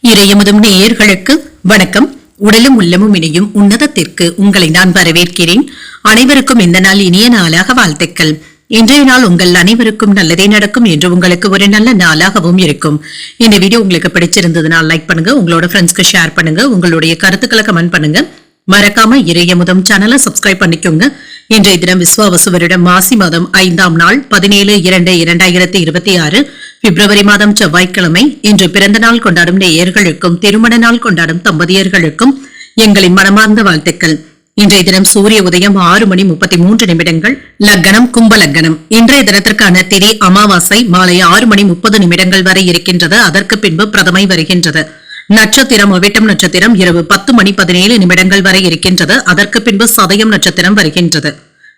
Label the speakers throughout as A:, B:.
A: இறையமுதும் நேயர்களுக்கு வணக்கம். உடலும் உள்ளமும் இணையும் உன்னதத்திற்கு உங்களை நான் வரவேற்கிறேன். அனைவருக்கும் இந்த நாள் இனிய நாளாக வாழ்த்துக்கள். இன்றைய நாள் உங்கள் அனைவருக்கும் நல்லதே நடக்கும் என்று உங்களுக்கு ஒரு நல்ல நாளாகவும் இருக்கும். இந்த வீடியோ உங்களுக்கு பிடிச்சிருந்ததுனால் லைக் பண்ணுங்க, உங்களோட ஃப்ரெண்ட்ஸ்க்கு ஷேர் பண்ணுங்க, உங்களுடைய கருத்துக்களை கமெண்ட் பண்ணுங்க. மறக்காம இறையமுதம் சேனலை சப்ஸ்கிரைப் பண்ணிக்கோங்க. இன்றைய தினம் விஸ்வாவசு வருடம் மாசி மாதம் 5ஆம் நாள் 17/2/2026 பிப்ரவரி மாதம் செவ்வாய்க்கிழமை. இன்று பிறந்த நாள் கொண்டாடும் நேயர்களுக்கும் திருமண நாள் கொண்டாடும் தம்பதியர்களுக்கும் எங்களின் மனமார்ந்த வாழ்த்துக்கள். இன்றைய தினம் சூரிய உதயம் 6:33. லக்னம் கும்ப லக்னம். இன்றைய தினத்திற்கான திதி அமாவாசை மாலை 6:30 வரை இருக்கின்றது. அதற்கு பின்பு பிரதமை வருகின்றது. நட்சத்திரம் அவிட்டம் நட்சத்திரம் இரவு 10:17 வரை இருக்கின்றது. அதற்கு பின்பு சதயம் நட்சத்திரம் வருகின்றது.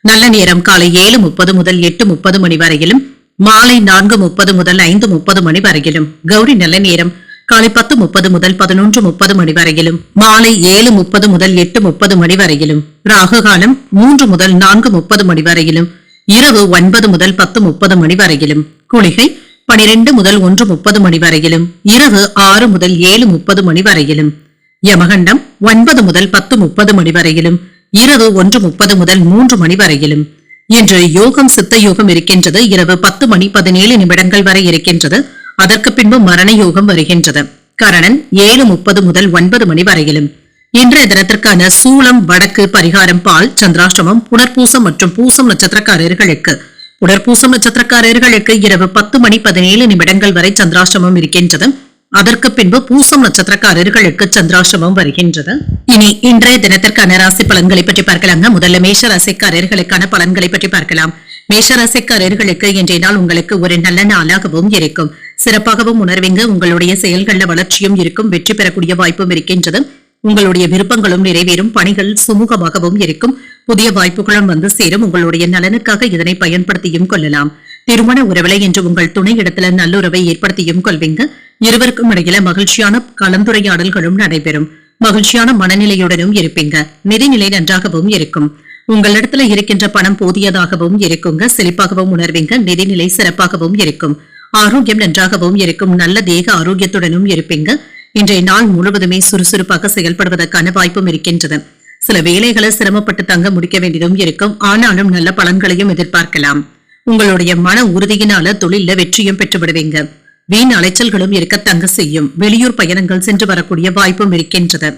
A: நல்ல நேரம் காலை 7:30 முதல் 8:30 வரையிலும், மாலை 4:30 முதல் 5:30 வரையிலும். கௌரி நல்ல நேரம் காலை 10:30 முதல் 11:30 வரையிலும், மாலை 7:30 முதல் 8:30 வரையிலும். ராகு காலம் 3 முதல் 4:30 வரையிலும், இரவு 9 முதல் 10:30 வரையிலும். குளிகை 12 முதல் 1:30 வரையிலும், இரவு 6 முதல் 7:30 வரையிலும். யமகண்டம் 9 முதல் 10:30 வரையிலும், இரவு 1:30 முதல் 3 வரையிலும். இன்று யோகம் சித்த யோகம் இருக்கின்றது. இரவு 10:17 வரை இருக்கின்றது. அதற்கு பின்பு மரண யோகம் வருகின்றது. கரணன் 7:30 முதல் 9 வரையிலும். இன்றைய தினத்திற்கான சூலம் வடக்கு, பரிகாரம் பால். சந்திராஷ்டமம் புனர்பூசம் மற்றும் பூசம் நட்சத்திரக்காரர்களுக்கு புனர்பூசம் நட்சத்திரக்காரர்களுக்கு இரவு 10:17 வரை சந்திராஷ்டமம் இருக்கின்றது. அதற்கு பின்பு பூசம் நட்சத்திரக்காரர்களுக்கு சந்திராஷ்டமம் வருகின்றது. இனி இன்றைய தினத்திற்கான ராசி பலன்களை பற்றி பார்க்கலாங்க. முதல்ல மேஷ ராசிக்காரர்களுக்கான பலன்களை பற்றி பார்க்கலாம். மேஷ ராசிக்காரர்களுக்கு இன்றைய நாள் உங்களுக்கு ஒரு நல்ல நாளாகவும் இருக்கும். சிறப்பாகவும் உணர்வீங்க. உங்களுடைய செயல்கள்ல வளர்ச்சியும் இருக்கும். வெற்றி பெறக்கூடிய வாய்ப்பும் இருக்கின்றது. உங்களுடைய விருப்பங்களும் நிறைவேறும். பணிகள் சுமூகமாகவும் இருக்கும். புதிய வாய்ப்புகளும் வந்து சேரும். உங்களுடைய நலனுக்காக இதனை பயன்படுத்தியும் கொள்ளலாம். திருமண உறவுகளை என்று உங்கள் துணை இடத்துல நல்லுறவை ஏற்படுத்தியும் கொள்வீங்க. இருவருக்கும் இடையில மகிழ்ச்சியான கலந்துரையாடல்களும் நடைபெறும். மகிழ்ச்சியான மனநிலையுடனும் இருப்பீங்க. நிதிநிலை நன்றாகவும் இருக்கும். உங்களிடத்துல இருக்கின்ற பணம் போதியதாகவும் இருக்குங்க. செழிப்பாகவும் உணர்வீங்க. நிதிநிலை சிறப்பாகவும் இருக்கும். ஆரோக்கியம் நன்றாகவும் இருக்கும். நல்ல தேக ஆரோக்கியத்துடனும் இருப்பீங்க. இன்றைய நாள் முழுவதுமே சுறுசுறுப்பாக செயல்படுவதற்கான வாய்ப்பும் இருக்கின்றது. சில வேலைகளை சிரமப்பட்டு தங்க முடிக்க வேண்டியதும் இருக்கும். ஆனாலும் நல்ல பலன்களையும் எதிர்பார்க்கலாம். உங்களுடைய மன உறுதியினால தொழில வெற்றியும் பெற்று விடுவீங்க. வீண் அலைச்சல்களும் இருக்க தங்க செய்யும். வெளியூர் பயணங்கள் சென்று வரக்கூடிய வாய்ப்பும் இருக்கின்றது.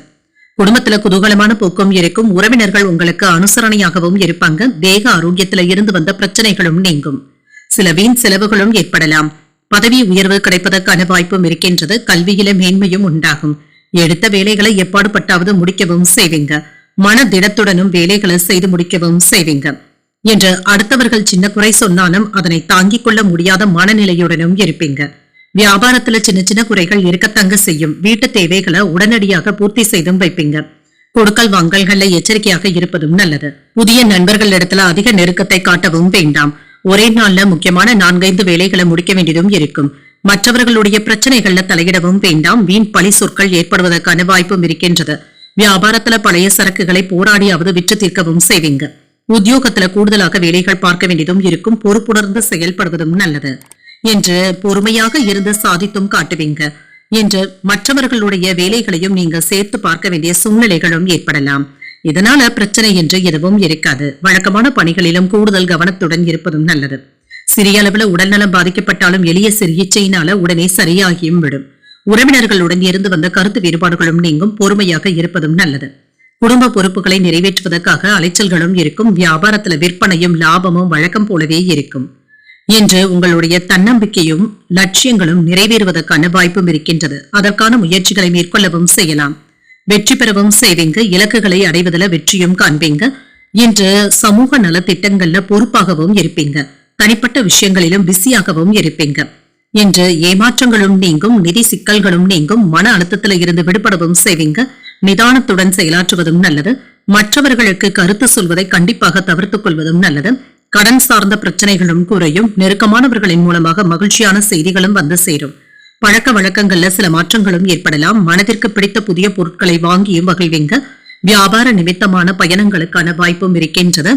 A: குடும்பத்துல குதூகலமான போக்கும் இருக்கும். உறவினர்கள் உங்களுக்கு அனுசரணையாகவும் இருப்பாங்க. தேக ஆரோக்கியத்துல இருந்து வந்த பிரச்சனைகளும் நீங்கும். சில வீண் செலவுகளும் ஏற்படலாம். பதவி உயர்வு கிடைப்பதற்கான வாய்ப்பும் இருக்கின்றது. கல்வியில மேன்மையும் உண்டாகும். எடுத்த வேலைகளை எப்பாடுபட்டாவது முடிக்கவும் செய்வீங்க. மன திடத்துடனும் வேலைகளை செய்து முடிக்கவும் செய்வீங்க. என்று அடுத்தவர்கள் சின்ன குறை சொன்னாலும் அதனை தாங்கிக் கொள்ள முடியாத மனநிலையுடனும் இருப்பீங்க. வியாபாரத்துல சின்ன சின்ன குறைகள் இருக்கத்தங்க செய்யும். வீட்டு தேவைகளை உடனடியாக பூர்த்தி செய்தும் வைப்பீங்க. கொடுக்கல் வாங்கல்கள்ல எச்சரிக்கையாக இருப்பதும் நல்லது. புதிய நண்பர்கள் இடத்துல அதிக நெருக்கத்தை காட்டவும் வேண்டாம். ஒரே நாள்ல முக்கியமான 4-5 வேலைகளை முடிக்க வேண்டியதும் இருக்கும். மற்றவர்களுடைய பிரச்சனைகள்ல தலையிடவும் வேண்டாம். வீண் பழி சொற்கள் ஏற்படுவதற்கான வாய்ப்பும் இருக்கின்றது. வியாபாரத்துல பழைய சரக்குகளை போராடியாவது விற்று தீர்க்கவும் செய்வீங்க. உத்தியோகத்துல கூடுதலாக வேலைகள் பார்க்க வேண்டியதும் இருக்கும். பொறுப்புணர்ந்து செயல்படுவதும் நல்லது. என்று பொறுமையாக இருந்து சாதித்தும் காட்டுவீங்க. என்று மற்றவர்களுடைய வேலைகளையும் நீங்க சேர்த்து பார்க்க வேண்டிய சூழ்நிலைகளும் ஏற்படலாம். இதனால பிரச்சனை என்று எதுவும் இருக்காது. வழக்கமான பணிகளிலும் கூடுதல் கவனத்துடன் இருப்பதும் நல்லது. சிறிய அளவுல உடல்நலம் பாதிக்கப்பட்டாலும் எளிய சிகிச்சையினால உடனே சரியாகியும் விடும். உறவினர்களுடன் இருந்து வந்த கருத்து வேறுபாடுகளும் நீங்கும். பொறுமையாக இருப்பதும் நல்லது. குடும்ப பொறுப்புகளை நிறைவேற்றுவதற்காக அலைச்சல்களும் இருக்கும். வியாபாரத்துல விற்பனையும் லாபமும் வழக்கம் போலவே இருக்கும். என்று உங்களுடைய தன்னம்பிக்கையும் லட்சியங்களும் நிறைவேறுவதற்கான வாய்ப்பும் இருக்கின்றது. அதற்கான முயற்சிகளை மேற்கொள்ளவும் செய்யலாம். வெற்றி பெறவும் செய்வீங்க. இலக்குகளை அடைவதில் வெற்றியும் காண்பீங்க. இன்று சமூக நலத்திட்டங்கள்ல பொறுப்பாகவும் இருப்பீங்க. தனிப்பட்ட விஷயங்களிலும் பிஸியாகவும் இருப்பீங்க. இன்று ஏமாற்றங்களும் நீங்கும். நிதி சிக்கல்களும் நீங்கும். மன அழுத்தத்தில இருந்து விடுபடவும் செய்வீங்க. நிதானத்துடன் செயலாற்றுவதும் நல்லது. மற்றவர்களுக்கு கருத்து சொல்வதை கண்டிப்பாக தவிர்த்துக் கொள்வதும் நல்லது. கடன் சார்ந்த பிரச்சனைகளும் குறையும். நெருக்கமானவர்களின் மூலமாக மகிழ்ச்சியான செய்திகளும் வந்து சேரும். பழக்க வழக்கங்கள்ல சில மாற்றங்களும் ஏற்படலாம். மனதிற்கு பிடித்த புதிய பொருட்களை வாங்கியும் மகிழ்வீங்க. வியாபார நிமித்தமான பயணங்களுக்கான வாய்ப்பும் இருக்கின்றது.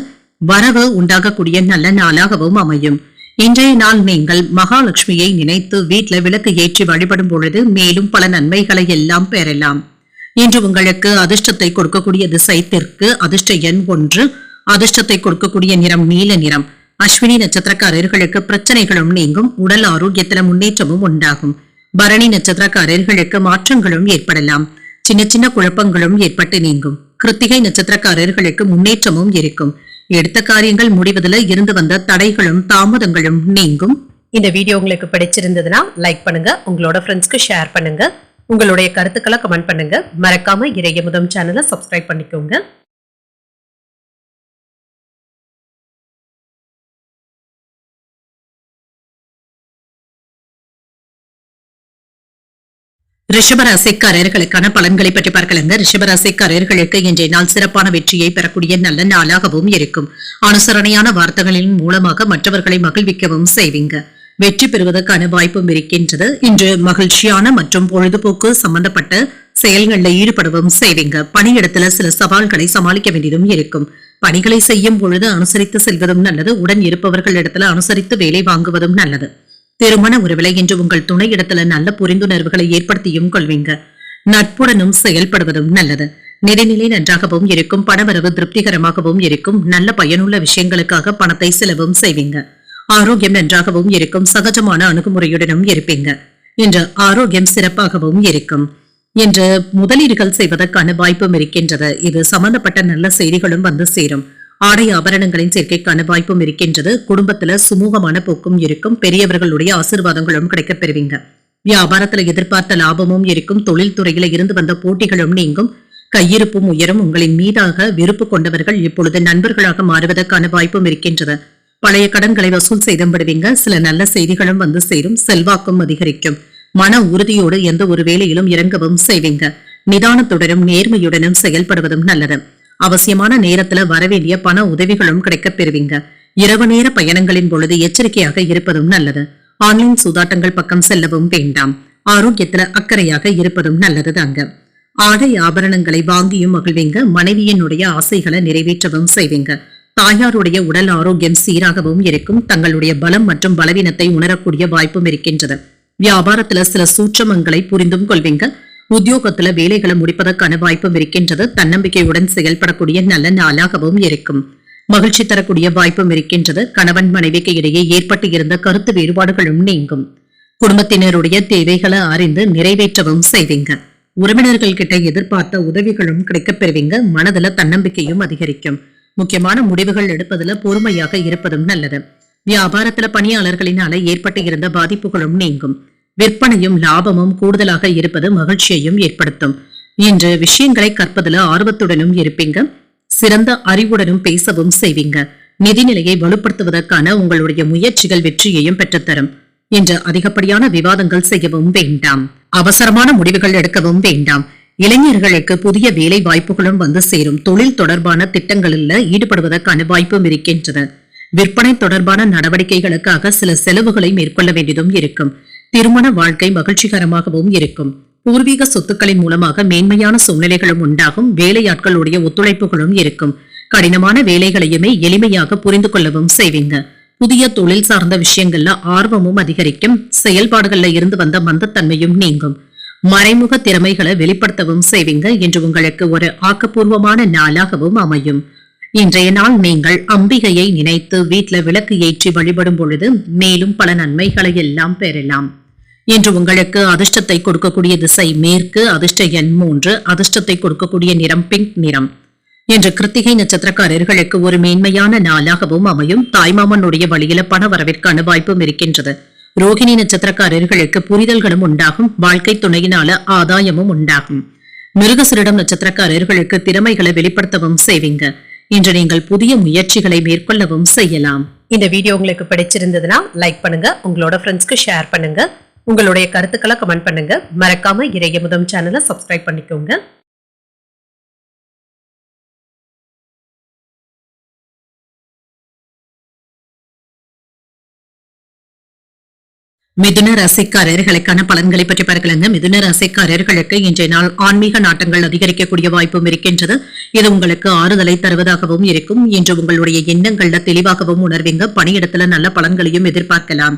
A: வரவு உண்டாகக்கூடிய நல்ல நாளாகவும் அமையும். இன்றைய நாள் நீங்கள் மகாலட்சுமியை நினைத்து வீட்ல விளக்கு ஏற்றி வழிபடும் பொழுது மேலும் பல நன்மைகளை எல்லாம் பெறலாம். இன்று உங்களுக்கு அதிர்ஷ்டத்தை கொடுக்கக்கூடிய திசை தெற்கு, அதிர்ஷ்ட எண் 1, அதிர்ஷ்டத்தை கொடுக்கக்கூடிய நிறம் நீல நிறம். அஸ்வினி நட்சத்திரக்காரர்களுக்கு பிரச்சனைகளும் நீங்கும், உடல் ஆரோக்கியத்தில முன்னேற்றமும் உண்டாகும். பரணி நட்சத்திரக்காரர்களுக்கு மாற்றங்களும் ஏற்படலாம், சின்ன சின்ன குழப்பங்களும் ஏற்பட்டு நீங்கும். கிருத்திகை நட்சத்திரக்காரர்களுக்கு முன்னேற்றமும் இருக்கும், எடுத்த காரியங்கள் முடிவதில் இருந்து வந்த தடைகளும் தாமதங்களும் நீங்கும். இந்த வீடியோ உங்களுக்கு பிடிச்சிருந்ததுன்னா லைக் பண்ணுங்க, உங்களோட ஃப்ரெண்ட்ஸ்க்கு ஷேர் பண்ணுங்க, உங்களுடைய கருத்துக்களை கமெண்ட் பண்ணுங்க. மறக்காம இறையமுதம் சேனலை சப்ஸ்கிரைப் பண்ணிக்கோங்க. ரிஷபராசிக்காரர்களுக்கான பலன்களை பற்றி பார்க்கலங்க. ரிஷபராசிக்காரர்களுக்கு இன்றைய நாள் சிறப்பான வெற்றியை பெறக்கூடிய நல்ல நாளாகவும் இருக்கும். அனுசரணையான வார்த்தைகளின் மூலமாக மற்றவர்களை மகிழ்விக்கவும் செய்வீங்க. வெற்றி பெறுவதற்கான வாய்ப்பும் இருக்கின்றது. இன்று மகிழ்ச்சியான மற்றும் பொழுதுபோக்கு சம்பந்தப்பட்ட செயல்களில் ஈடுபடவும் செய்வீங்க. பணியிடத்துல சில சவால்களை சமாளிக்க வேண்டியதும் இருக்கும். பணிகளை செய்யும் பொழுது அனுசரித்து செல்வதும் நல்லது. உடன் இருப்பவர்களிடத்துல அனுசரித்து வேலை வாங்குவதும் நல்லது. திருமண உறவில இன்று உங்கள் துணை இடத்துல நல்ல புரிந்துணர்வுகளை ஏற்படுத்தியும் கொள்வீங்க. நட்புடனும் செயல்படுவதும் நல்லது. நிதிநிலை நன்றாகவும் இருக்கும், பணவரவு திருப்திகரமாகவும் இருக்கும். நல்ல பயனுள்ள விஷயங்களுக்காக பணத்தை செலவும் செய்வீங்க. ஆரோக்கியம் நன்றாகவும் இருக்கும், சகஜமான அணுகுமுறையுடனும் இருப்பீங்க. இன்று ஆரோக்கியம் சிறப்பாகவும் இருக்கும். இன்று முதலீடுகள் செய்வதற்கான வாய்ப்பும் இருக்கின்றது. இது சம்பந்தப்பட்ட நல்ல செய்திகளும் வந்து சேரும். ஆடை ஆபரணங்களின் சேர்க்கைக்கான வாய்ப்பும் இருக்கின்றது. குடும்பத்துல சுமூகமான போக்கும் இருக்கும், பெரியவர்களுடைய ஆசீர்வாதங்களும் கிடைக்கப் பெறுவீங்க. வியாபாரத்துல எதிர்பார்த்த லாபமும் இருக்கும், தொழில் துறையில இருந்து வந்த போட்டிகளும் நீங்கும், கையிருப்பும் உயரும். உங்களின் மீதாக விருப்பு கொண்டவர்கள் இப்பொழுது நண்பர்களாக மாறுவதற்கான வாய்ப்பும் இருக்கின்றது. பழைய கடன்களை வசூல் செய்தும் விடுவீங்க. சில நல்ல செய்திகளும் வந்து சேரும், செல்வாக்கும் அதிகரிக்கும். மன உறுதியோடு எந்த ஒரு வேலையிலும் இறங்கவும் செய்வீங்க. நிதானத்துடனும் நேர்மையுடனும் செயல்படுவதும் நல்லது. அவசியமான நேரத்துல வரவேண்டிய பண உதவிகளும் கிடைக்கப் பெறுவீங்க. இரவு நேர பயணங்களின் பொழுது எச்சரிக்கையாக இருப்பதும் நல்லது. ஆன்லைன் சூதாட்டங்கள் பக்கம் செல்லவும் வேண்டாம். ஆரோக்கியத்துல அக்கறையாக இருப்பதும் நல்லது தாங்க. ஆடை ஆபரணங்களை வாங்கியும் மகிழ்வீங்க. மனைவியினுடைய ஆசைகளை நிறைவேற்றவும் செய்வீங்க. தாயாருடைய உடல் ஆரோக்கியம் சீராகவும் இருக்கும். தங்களுடைய பலம் மற்றும் பலவீனத்தை உணரக்கூடிய வாய்ப்பும் இருக்கின்றது. வியாபாரத்துல சில சூட்சமங்களை புரிந்தும் கொள்வீங்க. உத்தியோகத்துல வேலைகளை முடிப்பதற்கான வாய்ப்பும் இருக்கின்றது. தன்னம்பிக்கையுடன் செயல்படக்கூடிய நல்ல நாளாகவும் இருக்கும். மகிழ்ச்சி தரக்கூடிய வாய்ப்பும் இருக்கின்றது. கணவன் மனைவிக்கு இடையே ஏற்பட்டு இருந்த கருத்து வேறுபாடுகளும் நீங்கும். குடும்பத்தினருடைய தேவைகளை அறிந்து நிறைவேற்றவும் செய்வீங்க. உறவினர்கள் கிட்ட எதிர்பார்த்த உதவிகளும் கிடைக்கப் பெறுவீங்க. மனதுல தன்னம்பிக்கையும் அதிகரிக்கும். முக்கியமான முடிவுகள் எடுப்பதுல பொறுமையாக இருப்பதும் நல்லது. வியாபாரத்துல பணியாளர்களினால ஏற்பட்டு இருந்த பாதிப்புகளும் நீங்கும். விற்பனையும் லாபமும் கூடுதலாக இருப்பது மகிழ்ச்சியையும் ஏற்படுத்தும். இன்று விஷயங்களை கற்பதில் ஆர்வத்துடனும் இருப்பீங்க. சிறந்த அறிவுடனும் பேசவும் செய்வீங்க. நிதிநிலையை வலுப்படுத்துவதற்கான உங்களுடைய முயற்சிகள் வெற்றியையும் பெற்றுத்தரும். இன்று அதிகப்படியான விவாதங்கள் செய்யவும் வேண்டாம். அவசரமான முடிவுகள் எடுக்கவும் வேண்டாம். இளைஞர்களுக்கு புதிய வேலை வாய்ப்புகளும் வந்து சேரும். தொழில் தொடர்பான திட்டங்களில் ஈடுபடுவதற்கான வாய்ப்பும் இருக்கின்றது. விற்பனை தொடர்பான நடவடிக்கைகளுக்காக சில செலவுகளை மேற்கொள்ள வேண்டியதும் இருக்கும். திருமண வாழ்க்கை மகிழ்ச்சிகரமாகவும் இருக்கும். பூர்வீக சொத்துக்களின் மூலமாக மேன்மையான சூழ்நிலைகளும் உண்டாகும். வேலையாட்களுடைய ஒத்துழைப்புகளும் இருக்கும். கடினமான வேலைகளையுமே எளிமையாக புரிந்து கொள்ளவும் செய்வீங்க. புதிய தொழில் சார்ந்த விஷயங்கள்ல ஆர்வமும் அதிகரிக்கும். செயல்பாடுகள்ல இருந்து வந்த மந்தத்தன்மையும் நீங்கும். மறைமுக திறமைகளை வெளிப்படுத்தவும் செய்வீங்க. என்று உங்களுக்கு ஒரு ஆக்கப்பூர்வமான நாளாகவும் அமையும். இன்றைய நாள் நீங்கள் அம்பிகையை நினைத்து வீட்ல விளக்கு ஏற்றி வழிபடும் பொழுது மேலும் பல நன்மைகளை எல்லாம் பெறலாம். இன்று உங்களுக்கு அதிர்ஷ்டத்தை கொடுக்கக்கூடிய திசை மேற்கு, அதிர்ஷ்ட எண் 3, அதிர்ஷ்டத்தை கொடுக்கக்கூடிய நிறம் பிங்க் நிறம். இன்று கிருத்திகை நட்சத்திரக்காரர்களுக்கு ஒரு மேன்மையான நாளாகவும் அமையும். தாய்மாமனுடைய வழியில பண வரவிற்கான வாய்ப்பும் இருக்கின்றது. ரோகிணி நட்சத்திரக்காரர்களுக்கு புரிதல்களும் உண்டாகும். வாழ்க்கை துணையினால ஆதாயமும் உண்டாகும். மிருகசிரிடம் நட்சத்திரக்காரர்களுக்கு திறமைகளை வெளிப்படுத்தவும் செய்வீங்க. இன்று நீங்கள் புதிய முயற்சிகளை மேற்கொள்ளவும் செய்யலாம். இந்த வீடியோ உங்களுக்கு பிடிச்சிருந்ததுன்னா லைக் பண்ணுங்க, உங்களோட ஃப்ரெண்ட்ஸ்க்கு ஷேர் பண்ணுங்க, உங்களுடைய கருத்துக்களை கமெண்ட் பண்ணுங்க. மறக்காம இறையமுதம் சேனலை சப்ஸ்கிரைப் பண்ணிக்கோங்க. மிதுன ராசிக்காரர்களுக்கான பலன்களை பற்றி பார்க்கலாங்க. மிதுன ராசிக்காரர்களுக்கு இன்றைய நாள் ஆன்மீக நாட்டங்கள் அதிகரிக்கக்கூடிய வாய்ப்பும் இருக்கின்றது. இது உங்களுக்கு ஆறுதலை தருவதாகவும் இருக்கும். இன்று உங்களுடைய எண்ணங்கள்ல தெளிவாகவும் உணர்வீங்க. பணியிடத்துல நல்ல பலன்களையும் எதிர்பார்க்கலாம்.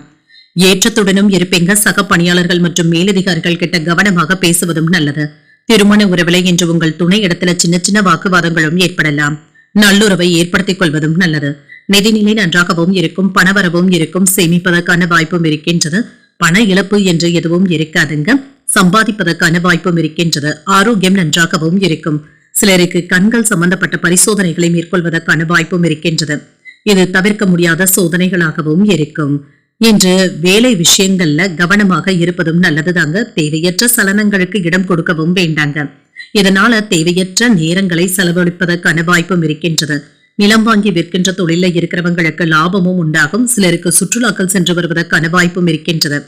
A: ஏற்றத்துடனும் இருப்பீங்க. சக பணியாளர்கள் மற்றும் மேலதிகாரிகள் கிட்ட கவனமாக பேசுவதும் நல்லது. திருமண உறவில இன்று உங்கள் துணை இடத்துல சின்ன சின்ன வாக்குவாதங்களும் ஏற்படலாம். நல்லுறவை ஏற்படுத்திக் கொள்வதும் நல்லது. நிதிநிலை நன்றாகவும் இருக்கும். பணவரவும் இருக்கும். சேமிப்பதற்கான வாய்ப்பும் இருக்கின்றது. பண இழப்பு என்று எதுவும் இருக்காதுங்க. சம்பாதிப்பதற்கான வாய்ப்பும் இருக்கின்றது. ஆரோக்கியம் நன்றாகவும் இருக்கும். சிலருக்கு கண்கள் சம்பந்தப்பட்ட பரிசோதனைகளை மேற்கொள்வதற்கான வாய்ப்பும் இருக்கின்றது. இது தவிர்க்க முடியாத சோதனைகளாகவும் இருக்கும். இன்று வேலை விஷயங்கள்ல கவனமாக இருப்பதும் நல்லதுதாங்க. தேவையற்ற சலனங்களுக்கு இடம் கொடுக்கவும் வேண்டாங்க. இதனால தேவையற்ற நேரங்களை செலவழிப்பதற்கான வாய்ப்பும் இருக்கின்றது. நிலம் வாங்கி விற்கின்ற தொழில இருக்கிறவங்களுக்கு லாபமும் உண்டாகும். சிலருக்கு சுற்றுலாக்கள் சென்று வருவதற்கான வாய்ப்பும் இருக்கின்றது.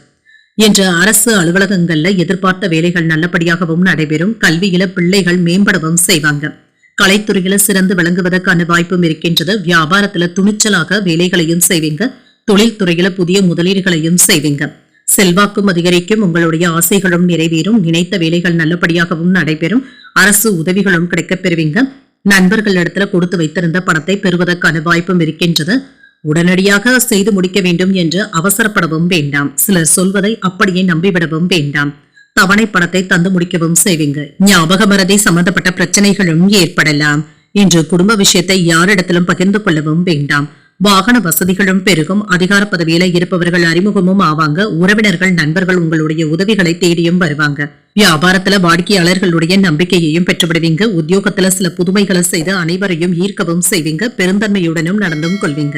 A: இன்று அரசு அலுவலகங்கள்ல எதிர்பார்த்த வேலைகள் நல்லபடியாகவும் நடைபெறும். கல்வியில பிள்ளைகள் மேம்படவும் செய்வாங்க. கலைத்துறையில சிறந்து விளங்குவதற்கான வாய்ப்பும் இருக்கின்றது. வியாபாரத்துல துணிச்சலாக வேலைகளையும் செய்வீங்க. தொழில் துறையில புதிய முதலீடுகளையும் செய்வீங்க. செல்வாக்கும் அதிகரிக்கும். உங்களுடைய ஆசைகளும் நிறைவேறும். நினைத்த வேலைகள் நல்லபடியாகவும் நடைபெறும். அரசு உதவிகளும் கிடைக்கப் பெறுவீங்க. நண்பர்கள் இடத்துல கொடுத்து வைத்திருந்த பணத்தை பெறுவதற்கான வாய்ப்பும் இருக்கின்றது. உடனடியாக செய்து முடிக்க வேண்டும் என்று அவசரப்படவும் வேண்டாம். சிலர் சொல்வதை அப்படியே நம்பிவிடவும் வேண்டாம். தவணை பணத்தை தந்து முடிக்கவும் செய்வீங்க. ஞாபக மறதி சம்பந்தப்பட்ட பிரச்சனைகளும் ஏற்படலாம். இன்று குடும்ப விஷயத்தை யாரிடத்திலும் பகிர்ந்து கொள்ளவும் வேண்டாம். வாகன வசதிகளும் பெருகும். அதிகார பதவியில இருப்பவர்கள் அறிமுகமும் ஆவாங்க. உறவினர்கள் நண்பர்கள் உங்களுடைய உதவிகளை தேடியும் வருவாங்க. வியாபாரத்துல வாடிக்கையாளர்களுடைய நம்பிக்கையையும் பெற்றுவிடுவீங்க. உத்தியோகத்துல சில புதுமைகளை செய்து அனைவரையும் ஈர்க்கவும் செய்வீங்க. பெருந்தன்மையுடனும் நடந்தும் கொள்வீங்க.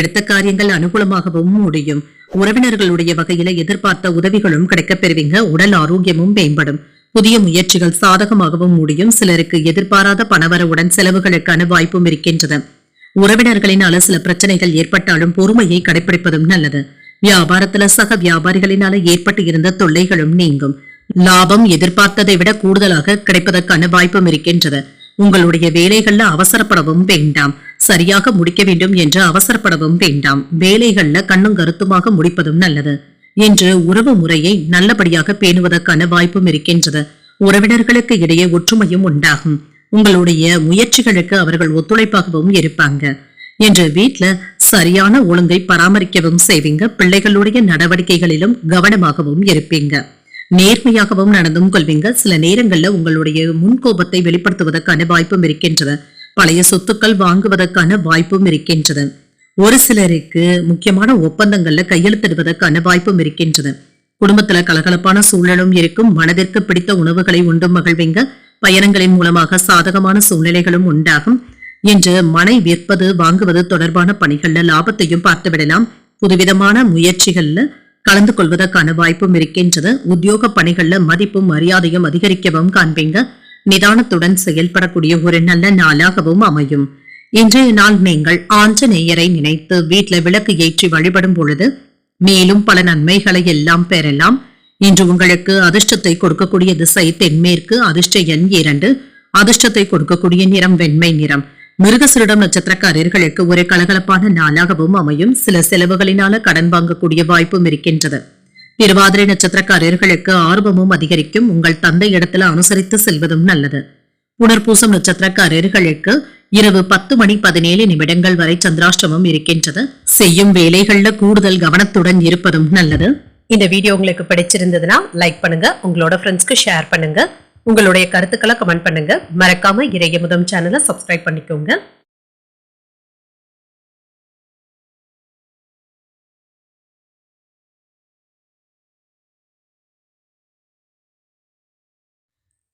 A: எடுத்த காரியங்கள் அனுகூலமாகவும் முடியும். உறவினர்களுடைய வகையில எதிர்பார்த்த உதவிகளும் கிடைக்கப் பெறுவீங்க. உடல் ஆரோக்கியமும் மேம்படும். புதிய முயற்சிகள் சாதகமாகவும் முடியும். சிலருக்கு எதிர்பாராத பணவரவுடன் செலவுகளுக்கான வாய்ப்பும் இருக்கின்றது. உறவினர்களினால சில பிரச்சனைகள் ஏற்பட்டாலும் பொறுமையை கடைபிடிப்பதும் நல்லது. வியாபாரத்துல சக வியாபாரிகளினால ஏற்பட்டு இருந்த தொல்லைகளும் நீங்கும். லாபம் எதிர்பார்த்ததை விட கூடுதலாக கிடைப்பதற்கான வாய்ப்பும் இருக்கின்றது. உங்களுடைய வேலைகள்ல அவசரப்படவும் வேண்டாம். சரியாக முடிக்க வேண்டும் என்று அவசரப்படவும் வேண்டாம். வேலைகள்ல கண்ணும் கருத்துமாக முடிப்பதும் நல்லது. இன்று உறவு முறையை நல்லபடியாக பேணுவதற்கான வாய்ப்பும் இருக்கின்றது. உறவினர்களுக்கு இடையே ஒற்றுமையும் உண்டாகும். உங்களுடைய முயற்சிகளுக்கு அவர்கள் ஒத்துழைப்பாகவும் இருப்பாங்க. என்று வீட்ல சரியான ஒழுங்கை பராமரிக்கவும் செய்வீங்க. பிள்ளைகளுடைய நடவடிக்கைகளிலும் கவனமாகவும் இருப்பீங்க. நேர்மையாகவும் நடந்தும் கொள்வீங்க. சில நேரங்கள்ல உங்களுடைய முன்கோபத்தை வெளிப்படுத்துவதற்கான வாய்ப்பும் இருக்கின்றது. பழைய சொத்துக்கள் வாங்குவதற்கான வாய்ப்பும் இருக்கின்றது. ஒரு சிலருக்கு முக்கியமான ஒப்பந்தங்கள்ல கையெழுத்திடுவதற்கான வாய்ப்பும் இருக்கின்றது. குடும்பத்துல கலகலப்பான சூழலும் இருக்கும். மனதிற்கு பிடித்த உணவுகளை உண்டும் மகிழ்வீங்க. பயணங்களின் மூலமாக சாதகமான சூழ்நிலைகளும் உண்டாகும். இன்று மனை விற்பது வாங்குவது தொடர்பான பணிகள்ல லாபத்தையும் பார்த்துவிடலாம். புதுவிதமான முயற்சிகள்ல கலந்து கொள்வதற்கான வாய்ப்பும் இருக்கின்றது. உத்தியோக பணிகள்ல மதிப்பும் மரியாதையும் அதிகரிக்கவும் காண்பீங்க. நிதானத்துடன் செயல்படக்கூடிய ஒரு நல்ல நாளாகவும் அமையும். இன்றைய நாள் நீங்கள் ஆஞ்சநேயரை நினைத்து வீட்டுல விளக்கு ஏற்றி வழிபடும் பொழுது மேலும் பல நன்மைகளை எல்லாம் பெறலாம். இன்று உங்களுக்கு அதிர்ஷ்டத்தை கொடுக்கக்கூடிய திசை தென்மேற்கு. அதிர்ஷ்ட எண் 2. அதிர்ஷ்டத்தை கொடுக்கக்கூடிய நிறம் வெண்மை நிறம். மிருகசீரிடம் நட்சத்திரக்காரர்களுக்கு ஒரு கலகலப்பான நாளாகவும் அமையும். சில செலவுகளினால கடன் வாங்கக்கூடிய வாய்ப்பும் இருக்கின்றது. திருவாதிரை நட்சத்திரக்காரர்களுக்கு ஆர்வமும் அதிகரிக்கும். உங்கள் தந்தை இடத்துல அனுசரித்து செல்வதும் நல்லது. புனர்பூசம் நட்சத்திரக்காரர்களுக்கு இரவு 10:17 வரை சந்திராஷ்டமம் இருக்கின்றது. செய்யும் வேலைகள்ல கூடுதல் கவனத்துடன் இருப்பதும் நல்லது. இந்த வீடியோ உங்களுக்கு பிடிச்சிருந்ததுன்னா லைக் பண்ணுங்க. உங்களோட ஃப்ரெண்ட்ஸ்க்கு ஷேர் பண்ணுங்க. உங்களுடைய கருத்துக்களை கமெண்ட் பண்ணுங்க. மறக்காம இறையமுதம் சேனலை சப்ஸ்கிரைப் பண்ணிக்கோங்க.